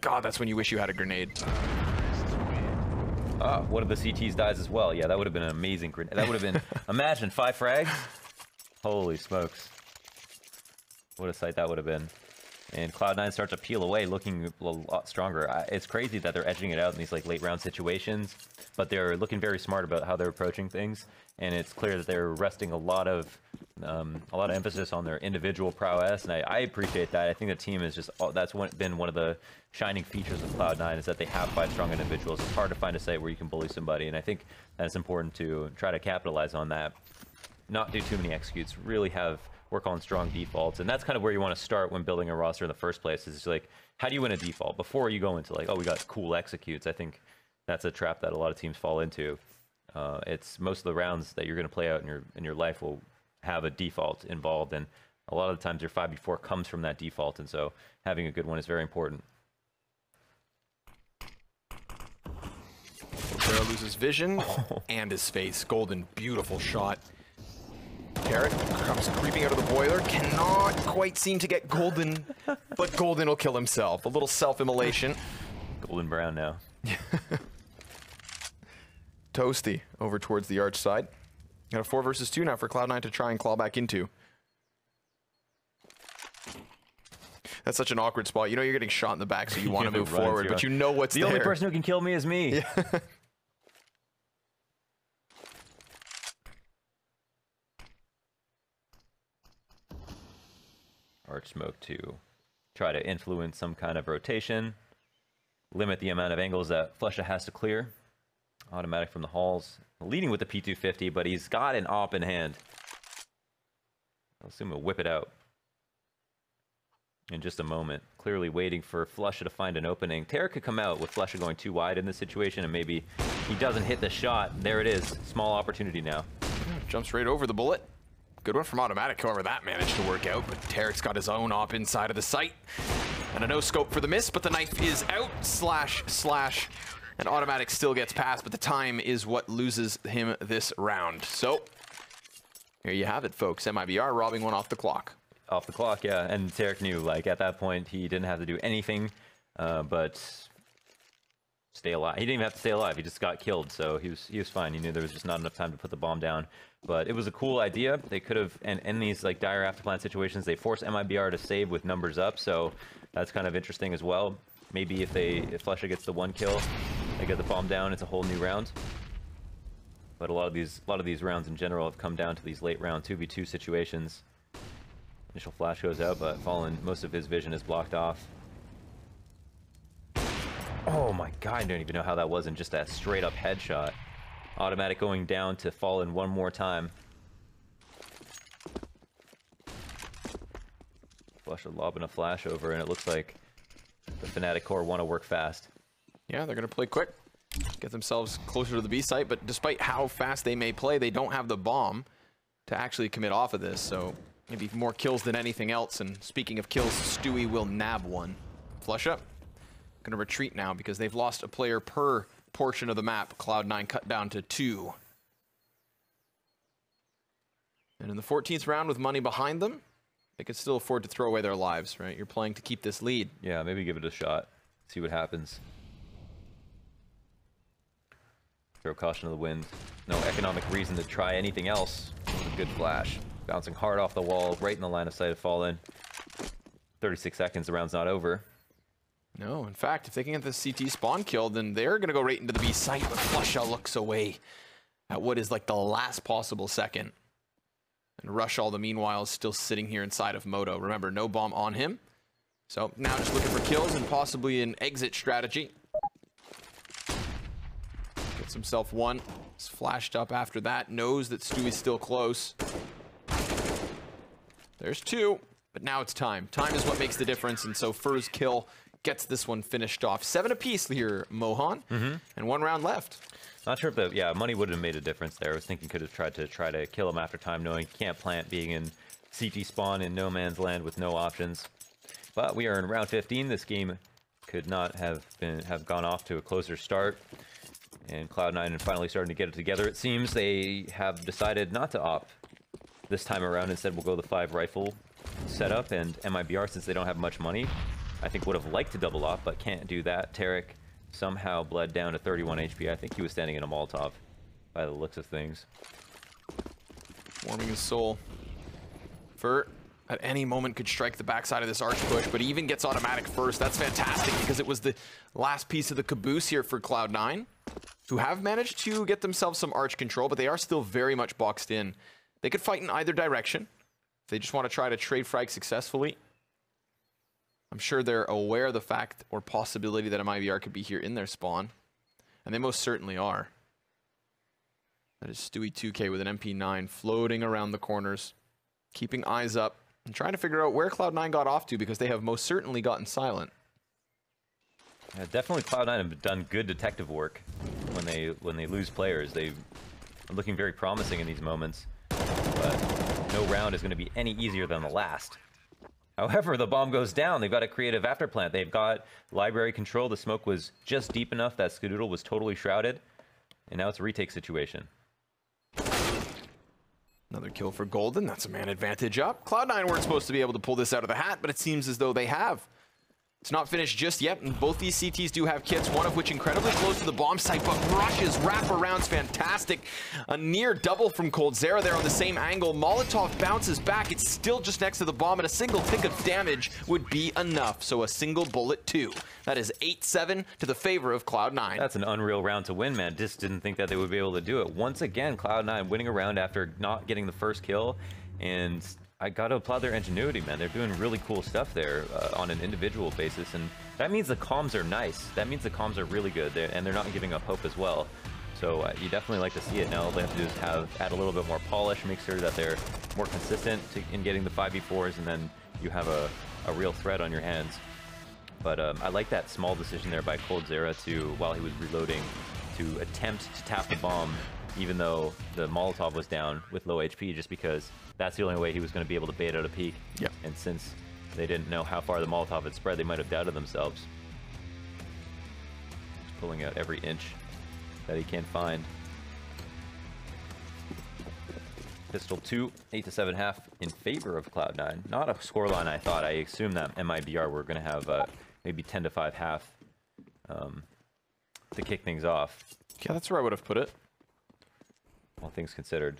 God, that's when you wish you had a grenade. One of the CTs dies as well. Yeah, that would have been an amazing grenade. That would have been, imagine 5 frags. Holy smokes. What a sight that would have been. And Cloud9 starts to peel away, looking a lot stronger. It's crazy that they're edging it out in these like late round situations, but they're looking very smart about how they're approaching things. And it's clear that they're resting a lot of emphasis on their individual prowess, and I appreciate that. I think the team is just been one of the shining features of Cloud9 is that they have 5 strong individuals. It's hard to find a site where you can bully somebody, and I think that it's important to try to capitalize on that. Not do too many executes. Really work on strong defaults, and that's kind of where you want to start when building a roster in the first place. Is like, how do you win a default before you go into like, oh, we got cool executes? I think that's a trap that a lot of teams fall into. It's most of the rounds that you're going to play out in your life will have a default involved, and a lot of the times your 5v4 comes from that default, and so having a good one is very important. Barrow loses vision and his face. Golden, beautiful shot. Carrot comes creeping out of the boiler, cannot quite seem to get Golden, but Golden will kill himself. A little self-immolation. Golden brown now. Toasty over towards the Arch side. Got a 4 versus 2 now for Cloud9 to try and claw back into. That's such an awkward spot. You know you're getting shot in the back, so you want to move forward, but you know what's there. The only person who can kill me is me. Yeah. Arch smoke to try to influence some kind of rotation, limit the amount of angles that Flusha has to clear. Automatic from the halls, leading with the P250, but he's got an op in hand. I'll assume he'll whip it out in just a moment. Clearly waiting for Flusha to find an opening. Terra could come out with Flusha going too wide in this situation, and maybe he doesn't hit the shot. There it is. Small opportunity now. Jumps right over the bullet. Good one from Automatic, however that managed to work out, but Tarek's got his own op inside of the site. And a no scope for the miss, but the knife is out. Slash. And Automatic still gets past, but the time is what loses him this round. So, here you have it, folks. MIBR robbing one off the clock. Off the clock, yeah. And Tarek knew, like, at that point, he didn't have to do anything but stay alive. He didn't even have to stay alive. He just got killed, so he was fine. He knew there was just not enough time to put the bomb down. But it was a cool idea. They could have, and in these, like, dire afterplan situations, they force MIBR to save with numbers up, so that's kind of interesting as well. Maybe if Flusha gets the 1 kill, they get the bomb down, it's a whole new round. But a lot of these rounds in general have come down to these late round 2v2 situations. Initial flash goes out, but Fallen, most of his vision is blocked off. Oh my god, I don't even know how that wasn't just that straight up headshot. Automatic going down to Fallen one more time. Flusha lobbing a flash over, and it looks like the Fnatic core want to work fast. Yeah, they're going to play quick, get themselves closer to the B site, but despite how fast they may play, they don't have the bomb to actually commit off of this, so maybe more kills than anything else. And speaking of kills, Stewie will nab one. Flusha going to retreat now because they've lost a player per portion of the map. Cloud9 cut down to 2. And in the 14th round with money behind them, they could still afford to throw away their lives, right? You're playing to keep this lead. Yeah, maybe give it a shot, see what happens. Throw caution to the wind. No economic reason to try anything else. It was a good flash. Bouncing hard off the wall, right in the line of sight of Fallen. 36 seconds, the round's not over. No, in fact, if they can get the CT spawn kill, then they're going to go right into the B site, but Flusha looks away at what is like the last possible second. And Rushall, the meanwhile, is still sitting here inside of Moto. Remember, no bomb on him. So now just looking for kills and possibly an exit strategy. Gets himself one. He's flashed up after that. Knows that Stewie's still close. There's two, but now it's time. Time is what makes the difference, and so Fur's kill gets this one finished off. 7 apiece here, Mohan, and 1 round left. Not sure if the money would have made a difference there. I was thinking could have tried to kill him after time, knowing he can't plant, being in CT spawn in no man's land with no options. But we are in round 15. This game could not have gone off to a closer start. And Cloud9 are finally starting to get it together. It seems they have decided not to opt this time around. Instead, we'll go the 5 rifle setup, and MIBR, since they don't have much money, I think would have liked to double off, but can't do that. Tarek somehow bled down to 31 HP. I think he was standing in a Molotov by the looks of things. Warming his soul. Fur at any moment could strike the backside of this arch push, but he even gets automatic first. That's fantastic because it was the last piece of the caboose here for Cloud9, who have managed to get themselves some arch control, but they are still very much boxed in. They could fight in either direction. If they just want to try to trade frag successfully, I'm sure they're aware of the fact or possibility that a MIBR could be here in their spawn, and they most certainly are. That is Stewie 2K with an MP9 floating around the corners, keeping eyes up and trying to figure out where Cloud9 got off to, because they have most certainly gotten silent. Yeah, definitely Cloud9 have done good detective work when they lose players. They are looking very promising in these moments, but no round is going to be any easier than the last. However, the bomb goes down. They've got a creative afterplant. They've got library control. The smoke was just deep enough that Skadoodle was totally shrouded, and now it's a retake situation. Another kill for Golden. That's a man advantage up. Cloud9 weren't supposed to be able to pull this out of the hat, but it seems as though they have. It's not finished just yet, and both these CTs do have kits, one of which incredibly close to the bomb site, but rushes, wraparounds, fantastic. A near double from coldzera there on the same angle. Molotov bounces back. It's still just next to the bomb, and a single tick of damage would be enough. So a single bullet, 2. That is 8-7 to the favor of Cloud9. That's an unreal round to win, man. Just didn't think that they would be able to do it. Once again, Cloud9 winning a round after not getting the first kill, and I got to applaud their ingenuity, man. They're doing really cool stuff there on an individual basis, and that means the comms are nice. That means the comms are really good, and they're not giving up hope as well. So you definitely like to see it. Now all they have to do is add a little bit more polish, make sure that they're more consistent in getting the 5v4s, and then you have a real threat on your hands. But I like that small decision there by coldzera while he was reloading, to attempt to tap the bomb, even though the Molotov was down with low HP, just because that's the only way he was going to be able to bait out a peek. Yep. And since they didn't know how far the Molotov had spread, they might have doubted themselves. Just pulling out every inch that he can find. Pistol 2, 8-7.5 in favor of Cloud9. Not a scoreline I thought. I assumed that MIBR were going to have maybe 10-5 half to kick things off. Yeah, that's where I would have put it. All things considered.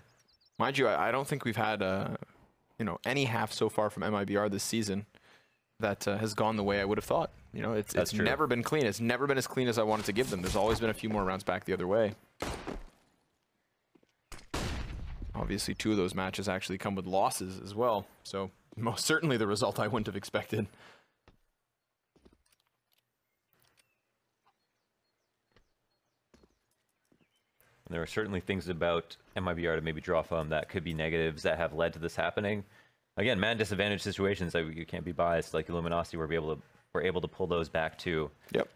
Mind you, I don't think we've had any half so far from MIBR this season that has gone the way I would have thought. You know, it's never been clean. It's never been as clean as I wanted to give them. There's always been a few more rounds back the other way. Obviously, 2 of those matches actually come with losses as well. So most certainly the result I wouldn't have expected. And there are certainly things about MIBR to maybe draw from that could be negatives that have led to this happening. Again, man disadvantage situations, you can't be biased. Like Luminosity, we're able to pull those back too. Yep.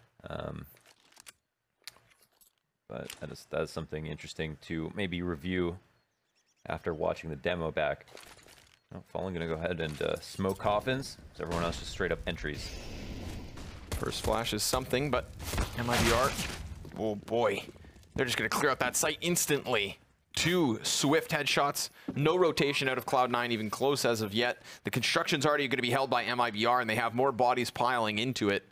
But that is something interesting to maybe review after watching the demo back. Oh, Fallen gonna go ahead and smoke coffins. So everyone else just straight up entries. First flash is something, but MIBR, oh boy. They're just going to clear out that site instantly. 2 swift headshots. No rotation out of Cloud9 even close as of yet. The construction's already going to be held by MIBR, and they have more bodies piling into it.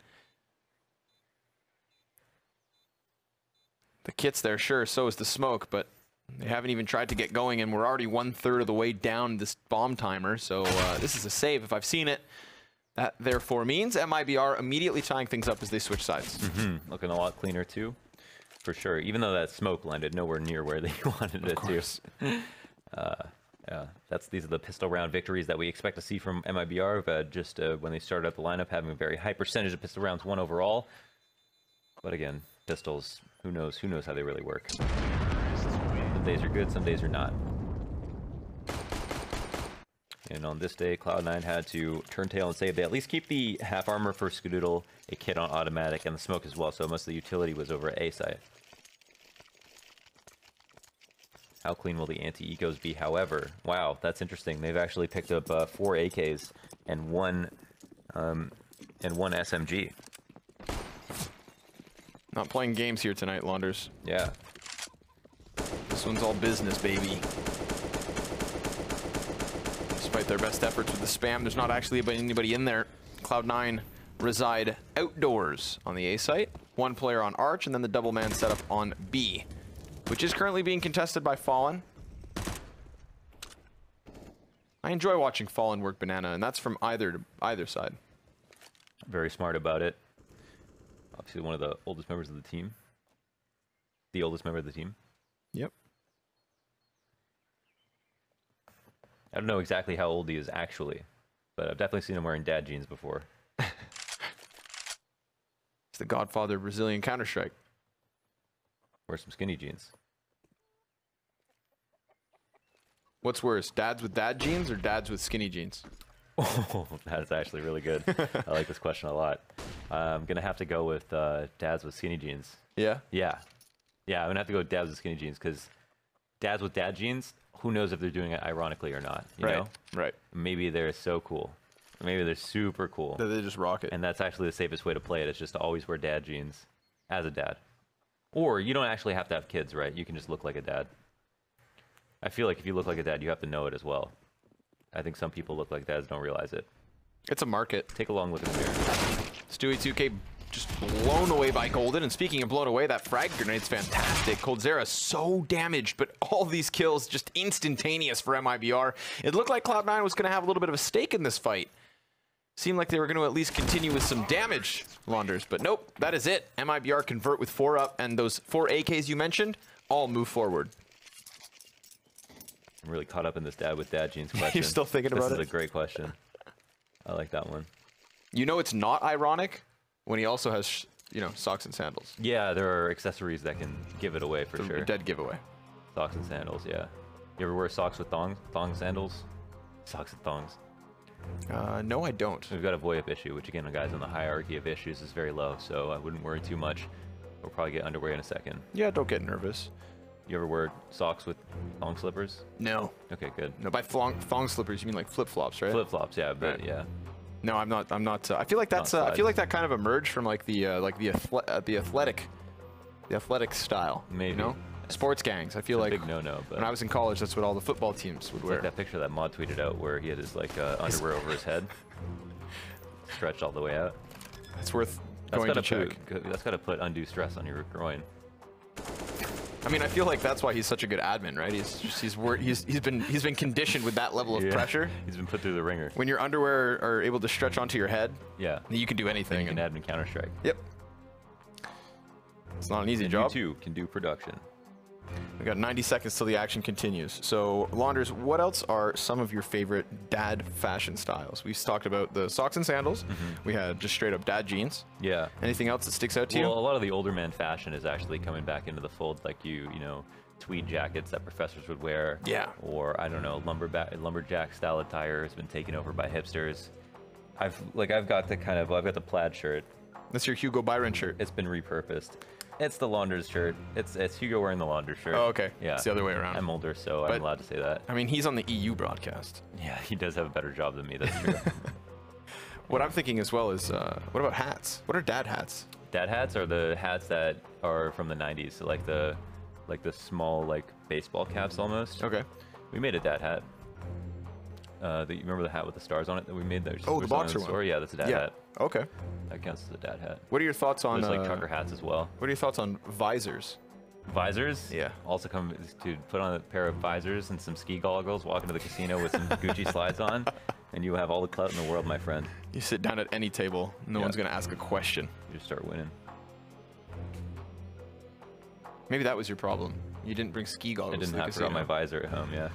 The kit's there, sure, so is the smoke, but They haven't even tried to get going, and we're already 1/3 of the way down this bomb timer. So this is a save if I've seen it. That therefore means MIBR immediately tying things up as they switch sides. Looking a lot cleaner too, for sure. Even though that smoke landed nowhere near where they wanted it to. Yeah, these are the pistol round victories that we expect to see from MIBR. Just when they started out the lineup, having a very high percentage of pistol rounds won overall. But again, pistols, who knows how they really work. Some days are good, some days are not. And on this day, Cloud9 had to turn tail and save. They at least keep the half armor for Skadoodle, a kit on automatic, and the smoke as well, so most of the utility was over at A site. How clean will the anti-ecos be? However, wow, that's interesting. They've actually picked up 4 AKs and one SMG. Not playing games here tonight, Launders. Yeah. This one's all business, baby. Despite their best efforts with the spam, there's not actually anybody in there. Cloud9 reside outdoors on the A site. 1 player on Arch, and then the double man setup on B, which is currently being contested by Fallen. I enjoy watching Fallen work banana, and that's from either side. Very smart about it. Obviously one of the oldest members of the team. The oldest member of the team. Yep. I don't know exactly how old he is actually, but I've definitely seen him wearing dad jeans before. It's the godfather of Brazilian Counter-Strike. Wear some skinny jeans. What's worse, dads with dad jeans or dads with skinny jeans? Oh, that's actually really good. I like this question a lot. I'm going to have to go with dads with skinny jeans. Yeah? Yeah. Yeah, I'm going to have to go with dads with skinny jeans, because dads with dad jeans, who knows if they're doing it ironically or not, you know? Right. Maybe they're so cool. Maybe they're super cool. They just rock it. And that's actually the safest way to play it, is just to always wear dad jeans as a dad. Or you don't actually have to have kids, right? You can just look like a dad. I feel like if you look like a dad, you have to know it as well. I think some people look like dads, don't realize it. It's a market. Take a long look in the mirror. Stewie2K just blown away by Golden. And speaking of blown away, that frag grenade's fantastic. Coldzera so damaged, but all these kills just instantaneous for MIBR. It looked like Cloud9 was going to have a little bit of a stake in this fight. Seemed like they were going to at least continue with some damage, Launders, but nope, that is it. MIBR convert with 4 up, and those 4 AKs you mentioned all move forward. I'm really caught up in this dad with dad jeans question. You're still thinking about it? This is a great question. I like that one. You know it's not ironic when he also has, you know, socks and sandals. Yeah, there are accessories that can give it away for It's sure. a dead giveaway. Socks and sandals, yeah. You ever wear socks with thong sandals? Socks and thongs. No, I don't. We've got a VoIP issue, which again, guys, on the hierarchy of issues is very low, so I wouldn't worry too much. We'll probably get underway in a second. Yeah, don't get nervous. You ever wear socks with thong slippers? No. Okay, good. No, by thong slippers, you mean like flip-flops, right? Flip-flops, yeah, but Right. yeah. No, I'm not. I feel like that's. I feel like that kind of emerged from like the athletic style. Maybe. You know? Sports gangs. I feel like Big no-no, but when I was in college, that's what all the football teams would it's wear. like that picture that Mod tweeted out where he had his like underwear over his head, stretched all the way out. It's worth That's going to gotta check. that's got to put undue stress on your groin. I mean, I feel like that's why he's such a good admin, right? He's been conditioned with that level of Yeah. pressure. He's been put through the ringer. When your underwear are able to stretch onto your head, Yeah. you can do anything. You can admin Counter-Strike. Yep. It's not an easy And job. you too can do production. We got 90 seconds till the action continues. So, Launders, what else are some of your favorite dad fashion styles? We've talked about the socks and sandals. We had just straight up dad jeans. Yeah. Anything else that sticks out to Well, you? a lot of the older man fashion is actually coming back into the fold, like you know, tweed jackets that professors would wear. Yeah. Or I don't know, lumberjack style attire has been taken over by hipsters. I've got the plaid shirt. That's your Hugo Byron shirt. It's been repurposed. It's the Launders shirt. It's Hugo wearing the Launders shirt. Oh, okay. Yeah. It's the other way around. I'm older, so But- I'm allowed to say that. I mean, he's on the EU broadcast. Yeah, he does have a better job than me. That's true. What I'm thinking as well is, what about hats? What are dad hats? Dad hats are the hats that are from the 90s, so like the small baseball caps almost. Okay. We made a dad hat. You remember the hat with the stars on it that we made? That Oh, the was on boxer the store? one. Yeah, that's a dad Yeah. hat. Okay. That counts as a dad hat. What are your thoughts on? There's like trucker hats as well. What are your thoughts on visors? Visors? Yeah. Also come to put on a pair of visors and some ski goggles, walk into the casino with some Gucci slides on, and you have all the clout in the world, my friend. You sit down at any table, no one's going to ask a question. You just start winning. Maybe that was your problem. You didn't bring ski goggles. I didn't to the have to on my visor at home, yeah.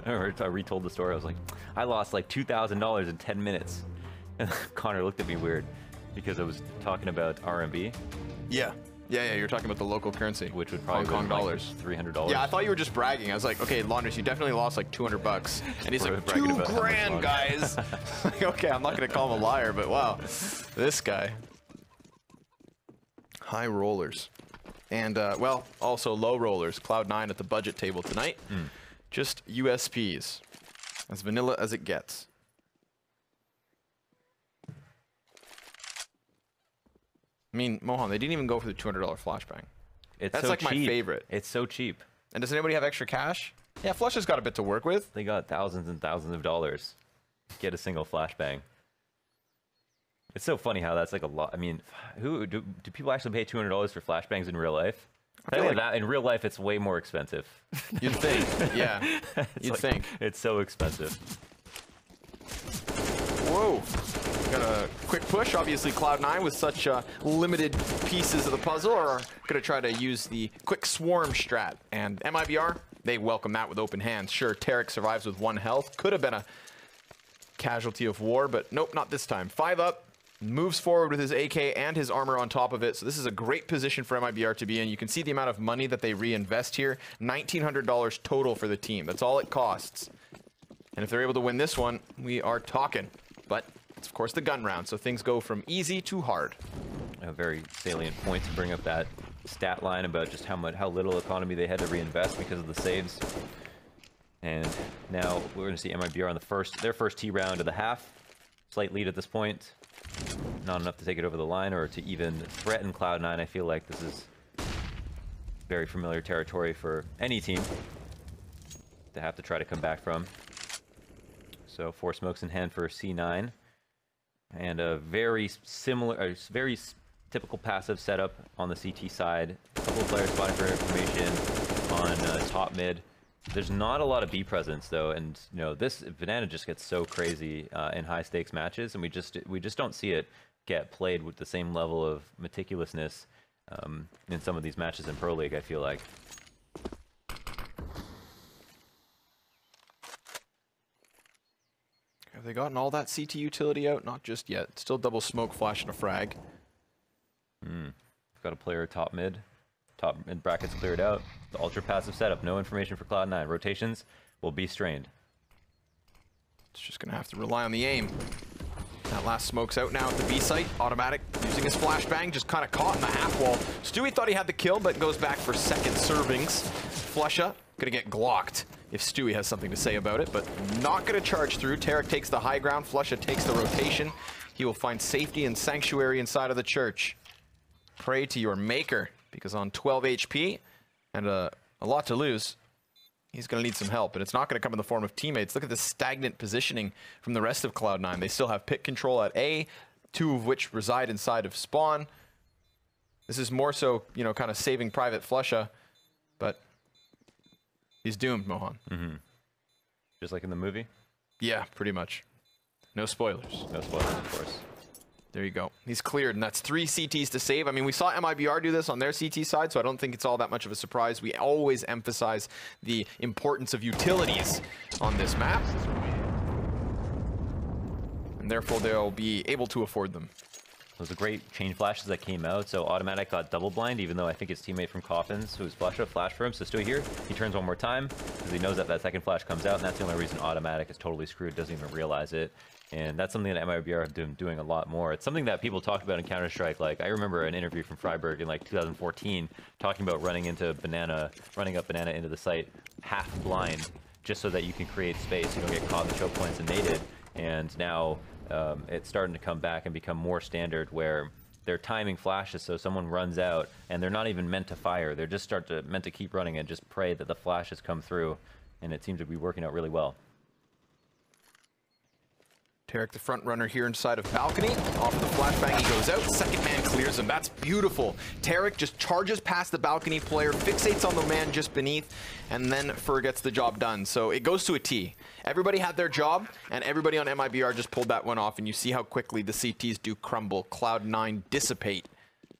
I retold the story. I was like, I lost like $2,000 in 10 minutes. And Connor looked at me weird because I was talking about RMB. Yeah. Yeah, you're talking about the local currency, which would probably Hong Kong dollars. Like $300. Yeah, I thought you were just bragging. I was like, okay, Launders, you definitely lost like $200. And he's like, $2,000, guys. Like, okay, I'm not going to call him a liar, but wow, this guy. High rollers. And, well, also low rollers. Cloud9 at the budget table tonight. Just USPs. As vanilla as it gets. I mean, Mohan, they didn't even go for the $200 flashbang. That's so like cheap. My favorite. It's so cheap. And does anybody have extra cash? Yeah, Flush has got a bit to work with. They got thousands and thousands of dollars to get a single flashbang. It's so funny how that's like a lot. I mean, who do people actually pay $200 for flashbangs in real life? I feel like that in real life, it's way more expensive. You'd think, yeah. You'd think. It's so expensive. Whoa. Got a quick push. Obviously, Cloud9 with such limited pieces of the puzzle are going to try to use the quick swarm strat. And MIBR, they welcome that with open hands. Sure, Tarek survives with 1 health. Could have been a casualty of war, but nope, not this time. 5 up. Moves forward with his AK and his armor on top of it. So this is a great position for MIBR to be in. You can see the amount of money that they reinvest here. $1,900 total for the team. That's all it costs. And if they're able to win this one, we are talking. But it's, of course, the gun round. So things go from easy to hard. A very salient point to bring up that stat line about just how little economy they had to reinvest because of the saves. And now we're going to see MIBR on their first T round of the half. Slight lead at this point. Not enough to take it over the line or to even threaten Cloud9. I feel like this is very familiar territory for any team to have to try to come back from. So 4 smokes in hand for C9. And a very similar, very typical passive setup on the CT side. A couple of players spotting for information on top mid. There's not a lot of B presence though, and you know this Banana just gets so crazy in high stakes matches, and we just don't see it get played with the same level of meticulousness in some of these matches in Pro League. I feel like. Have they gotten all that CT utility out? Not just yet. Still double smoke, flash, and a frag. Got a player top mid brackets cleared out. The ultra passive setup, no information for Cloud9. Rotations will be strained. It's just gonna have to rely on the aim. That last smoke's out now at the B site. Automatic, using his flashbang, just kind of caught in the half wall. Stewie thought he had the kill, but goes back for second servings. Flusha, gonna get glocked if Stewie has something to say about it, but not gonna charge through. Tarek takes the high ground, Flusha takes the rotation. He will find safety and sanctuary inside of the church. Pray to your maker, because on 12 HP and a lot to lose, he's going to need some help, and it's not going to come in the form of teammates. Look at the stagnant positioning from the rest of Cloud9. They still have pit control at A, 2 of which reside inside of spawn. This is more so, you know, kind of saving Private Flusha, but he's doomed, Mohan. Just like in the movie? Yeah, pretty much. No spoilers. No spoilers, of course. There you go. He's cleared, and that's 3 CTs to save. I mean, we saw MIBR do this on their CT side, so I don't think it's all that much of a surprise. We always emphasize the importance of utilities on this map. And therefore, they'll be able to afford them. Those are great chain flashes that came out. So Automatic got double blind, even though I think his teammate from Coffins, who was flashed for him. So still here, he turns one more time, because he knows that that second flash comes out, and that's the only reason Automatic is totally screwed, doesn't even realize it. And that's something that MIBR have been doing a lot more. It's something that people talked about in Counter-Strike. Like, I remember an interview from Freiburg in like 2014 talking about running up Banana into the site half blind, just so that you can create space, you don't get caught in the choke points and naded. And now it's starting to come back and become more standard, where they're timing flashes, so someone runs out and they're not even meant to fire. They're just meant to keep running and just pray that the flashes come through, and it seems to be working out really well. Tarek, the front runner here inside of balcony. Off of the flashbang, he goes out. Second man clears him. That's beautiful. Tarek just charges past the balcony player, fixates on the man just beneath, and then Fur gets the job done. So it goes to a T. Everybody had their job, and everybody on MIBR just pulled that one off, and you see how quickly the CTs do crumble. Cloud9 dissipate.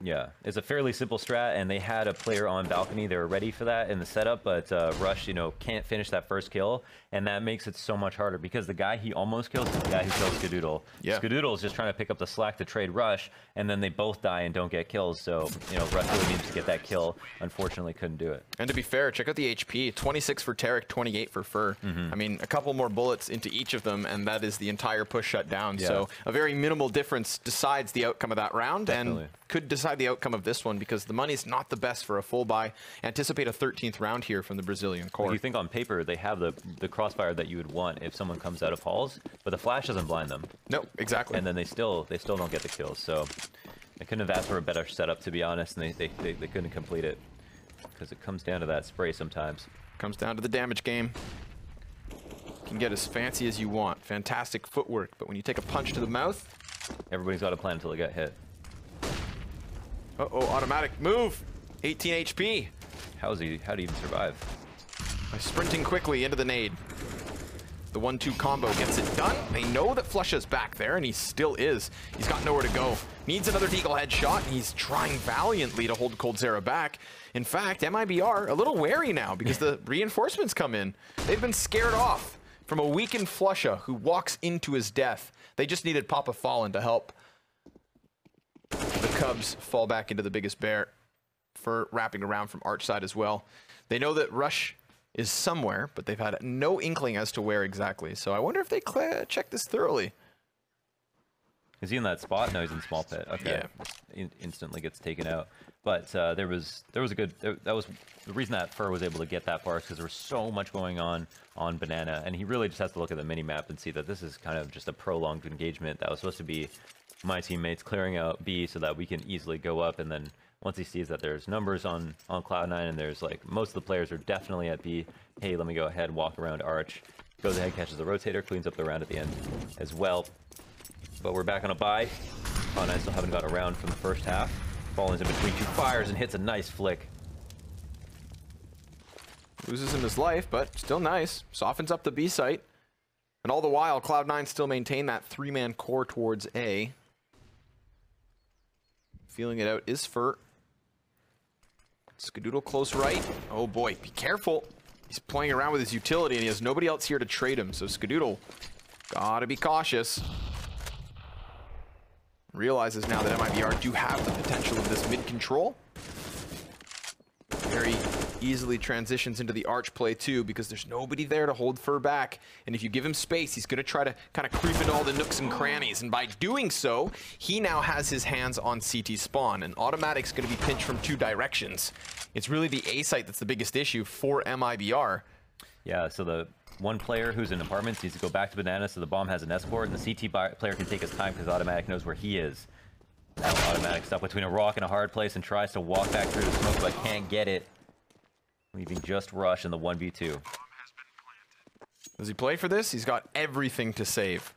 Yeah, it's a fairly simple strat, and they had a player on balcony. They were ready for that in the setup, but Rush, you know, can't finish that first kill, and that makes it so much harder because the guy he almost kills is the guy who kills Skadoodle. Yeah. Skadoodle is just trying to pick up the slack to trade Rush, and then they both die and don't get kills. So, you know, Rush really needs to get that kill. Unfortunately, couldn't do it. And to be fair, check out the HP. 26 for Tarek, 28 for Fur. I mean, a couple more bullets into each of them, and that is the entire push shut down. Yeah. So a very minimal difference decides the outcome of that round. Definitely. And could decide the outcome of this one because the money's not the best for a full buy. Anticipate a 13th round here from the Brazilian core. If you think on paper, they have the crossfire that you would want if someone comes out of halls, but the flash doesn't blind them. No, exactly. And then they still don't get the kills. So they couldn't have asked for a better setup, to be honest, and they couldn't complete it because it comes down to that spray sometimes. Comes down to the damage game. You can get as fancy as you want. Fantastic footwork, but when you take a punch to the mouth... Everybody's got a plan until they get hit. Uh-oh, automatic move. 18 HP. How do you even survive? By sprinting quickly into the nade. The 1-2 combo gets it done. They know that Flusha's back there, and he still is. He's got nowhere to go. Needs another Deagle headshot, and he's trying valiantly to hold coldzera back. In fact, MIBR a little wary now because the reinforcements come in. They've been scared off from a weakened Flusha who walks into his death. They just needed Papa Fallen to help the Cubs fall back into the biggest bear. For wrapping around from Arch side as well. They know that Rush is somewhere, but they've had no inkling as to where exactly. So I wonder if they check this thoroughly. Is he in that spot? No, he's in small pit. Okay. Yeah. Instantly gets taken out. But there was a good. That was the reason that Fur was able to get that far is because there was so much going on Banana, and he really just has to look at the mini map and see that this is kind of just a prolonged engagement that was supposed to be my teammates clearing out B so that we can easily go up, and then once he sees that there's numbers on Cloud9 and there's like most of the players are definitely at B, hey, let me go ahead, walk around Arch, goes ahead, catches the rotator, cleans up the round at the end as well. But we're back on a bye. Cloud9 still haven't got around from the first half. Fallen's in between two fires and hits a nice flick. Loses him his life, but still nice. Softens up the B site. And all the while, Cloud9 still maintain that three-man core towards A. Feeling it out is Fur. Skadoodle close right. Oh boy, be careful. He's playing around with his utility and he has nobody else here to trade him. So Skadoodle, gotta be cautious. Realizes now that MIBR do have the potential of this mid control. Very easily transitions into the Arch play too because there's nobody there to hold Fur back. And if you give him space, he's gonna try to kind of creep into all the nooks and crannies. And by doing so, he now has his hands on CT spawn. And Automatic's gonna be pinched from two directions. It's really the A site that's the biggest issue for MIBR. Yeah, so the one player who's in apartments needs to go back to Banana so the bomb has an escort, and the CT player can take his time because Automatic knows where he is. Now Automatic stuck between a rock and a hard place and tries to walk back through the smoke but can't get it. Leaving just Rush in the 1v2. Does he play for this? He's got everything to save.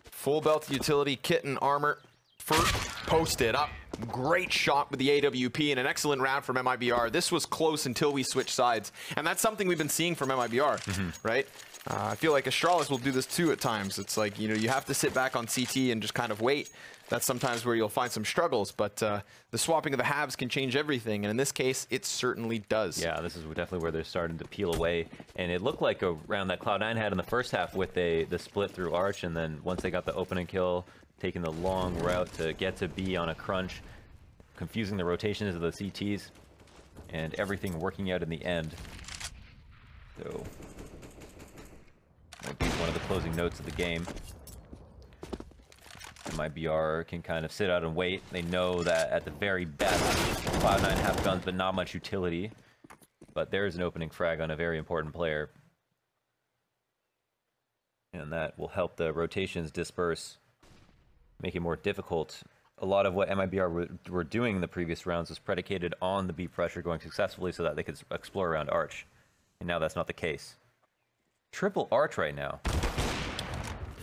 Full belt utility, kit and armor. First, posted up. Great shot with the AWP and an excellent round from MIBR. This was close until we switched sides. And that's something we've been seeing from MIBR, right? I feel like Astralis will do this too at times. It's like, you know, you have to sit back on CT and just kind of wait. That's sometimes where you'll find some struggles, but the swapping of the halves can change everything, and in this case, it certainly does. Yeah, this is definitely where they're starting to peel away, and it looked like a round that Cloud9 had in the first half with the split through Arch, and then once they got the opening kill, taking the long route to get to B on a crunch, confusing the rotations of the CTs, and everything working out in the end. So, might be one of the closing notes of the game. MIBR can kind of sit out and wait. They know that at the very best, Cloud9 have guns, but not much utility. But there is an opening frag on a very important player. And that will help the rotations disperse, make it more difficult. A lot of what MIBR were doing in the previous rounds was predicated on the B pressure going successfully so that they could explore around Arch. And now that's not the case. Triple Arch right now.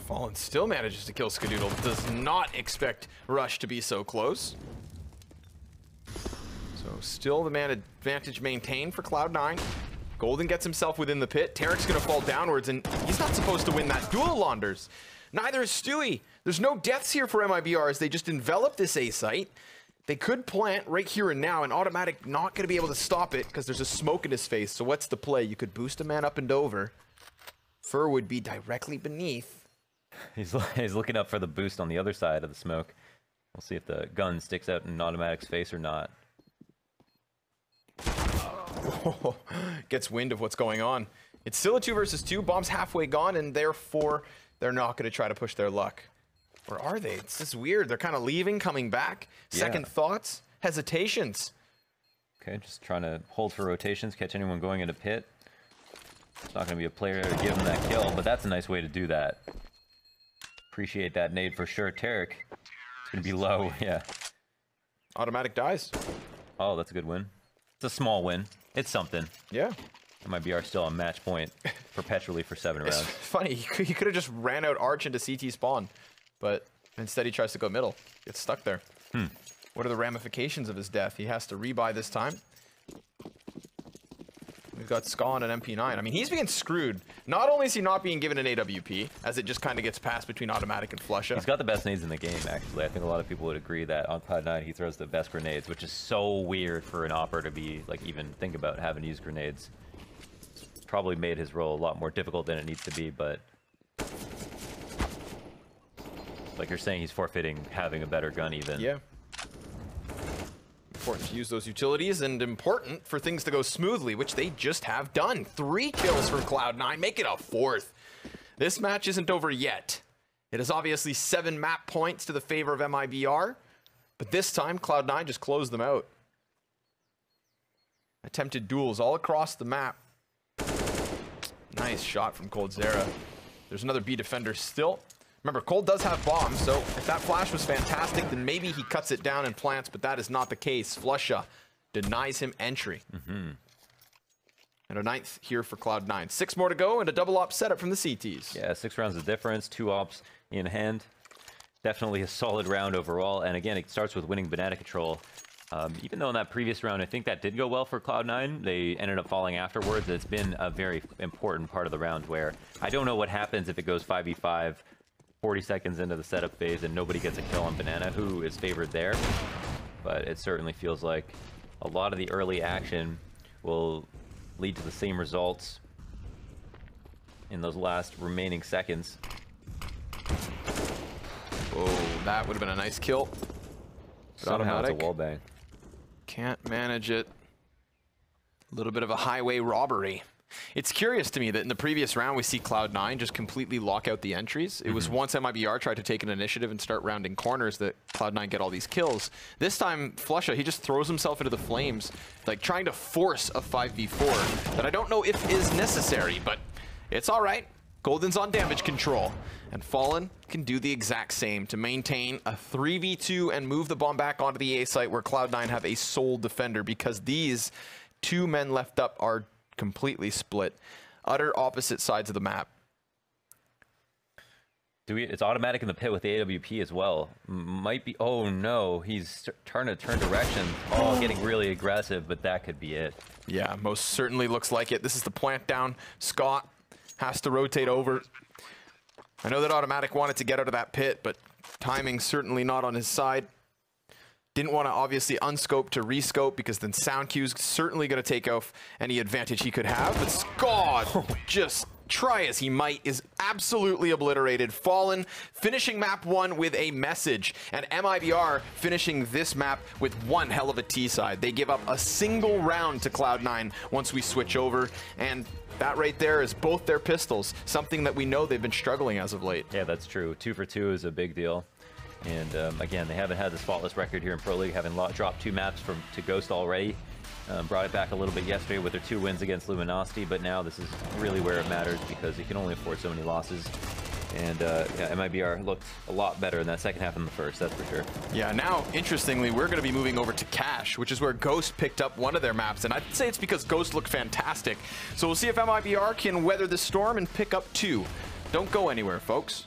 Fallen still manages to kill Skadoodle. Does not expect Rush to be so close. So still the man advantage maintained for Cloud9. Golden gets himself within the pit. Tarek's gonna fall downwards, and he's not supposed to win that duel, Launders. Neither is Stewie. There's no deaths here for MIBR as they just envelop this A site. They could plant right here and now, and Automatic not gonna be able to stop it because there's a smoke in his face. So what's the play? You could boost a man up and over. Fur would be directly beneath. He's looking up for the boost on the other side of the smoke. We'll see if the gun sticks out in Automatic's face or not. Gets wind of what's going on. It's still a 2 versus 2. Bomb's halfway gone, and therefore they're not going to try to push their luck. Or are they? It's just weird. They're kind of leaving, coming back. Second thoughts, hesitations. Okay, just trying to hold for rotations, catch anyone going into pit. It's not going to be a player to give him that kill, but that's a nice way to do that. Appreciate that nade for sure. Tarek, it's going to be low, yeah. Automatic dies. Oh, that's a good win. It's a small win. It's something. Yeah. MIBR still on match point perpetually for 7 It's rounds. funny. He could have just ran out Arch into CT spawn, but instead he tries to go middle. Gets stuck there. What are the ramifications of his death? He has to rebuy this time. We've got Ska on an MP9. I mean, he's being screwed. Not only is he not being given an AWP, as it just kind of gets passed between Automatic and Flusha. He's got the best nades in the game, actually. I think a lot of people would agree that on Cloud9 he throws the best grenades, which is so weird for an Opper to be, like, even think about having to use grenades. It's probably made his role a lot more difficult than it needs to be, but... like you're saying, he's forfeiting having a better gun even. Yeah. Important to use those utilities, and important for things to go smoothly, which they just have done. 3 kills from Cloud9, make it a 4th. This match isn't over yet. It is obviously 7 map points to the favor of MIBR, but this time Cloud9 just closed them out. Attempted duels all across the map. Nice shot from coldzera. There's another B defender still. Remember, Cold does have bombs, so if that flash was fantastic, then maybe he cuts it down and plants, but that is not the case. Flusha denies him entry. And a 9th here for Cloud9. 6 more to go, and a double op setup from the CTs. Yeah, 6 rounds of difference, 2 ops in hand. Definitely a solid round overall, and again, it starts with winning banana control. Even though in that previous round, I think that did go well for Cloud9, they ended up falling afterwards. It's been a very important part of the round where I don't know what happens if it goes 5v5, 40 seconds into the setup phase and nobody gets a kill on banana, who is favored there. But it certainly feels like a lot of the early action will lead to the same results in those last remaining seconds. Oh, that would have been a nice kill. Somehow it's a wallbang. Can't manage it. A little bit of a highway robbery. It's curious to me that in the previous round we see Cloud9 just completely lock out the entries. It was once MIBR tried to take an initiative and start rounding corners that Cloud9 get all these kills. This time, Flusha, he just throws himself into the flames, like trying to force a 5v4 that I don't know if is necessary, but it's all right. Golden's on damage control, and Fallen can do the exact same to maintain a 3v2 and move the bomb back onto the A site where Cloud9 have a sole defender, because these 2 men left up are completely split. Utter opposite sides of the map. It's Automatic in the pit with the AWP as well. Might be, oh no, he's trying to turn direction. Oh, getting really aggressive, but that could be it. Yeah, most certainly looks like it. This is the plant down. Scott has to rotate over. I know that Automatic wanted to get out of that pit, but timing certainly not on his side. Didn't want to obviously unscope to rescope, because then sound cue's certainly going to take off any advantage he could have. But Scott, just try as he might, is absolutely obliterated. Fallen finishing map 1 with a message, and MIBR finishing this map with one hell of a T side. They give up a single round to Cloud9 once we switch over, and that right there is both their pistols, something that we know they've been struggling as of late. Yeah, that's true. 2 for 2 is a big deal. And again, they haven't had the spotless record here in Pro League, having dropped 2 maps to Ghost already. Brought it back a little bit yesterday with their 2 wins against Luminosity, but now this is really where it matters, because you can only afford so many losses. And yeah, MIBR looked a lot better in that second half than the first, that's for sure. Yeah, now, interestingly, we're going to be moving over to Cash, which is where Ghost picked up one of their maps. And I'd say it's because Ghost looked fantastic. So we'll see if MIBR can weather the storm and pick up 2. Don't go anywhere, folks.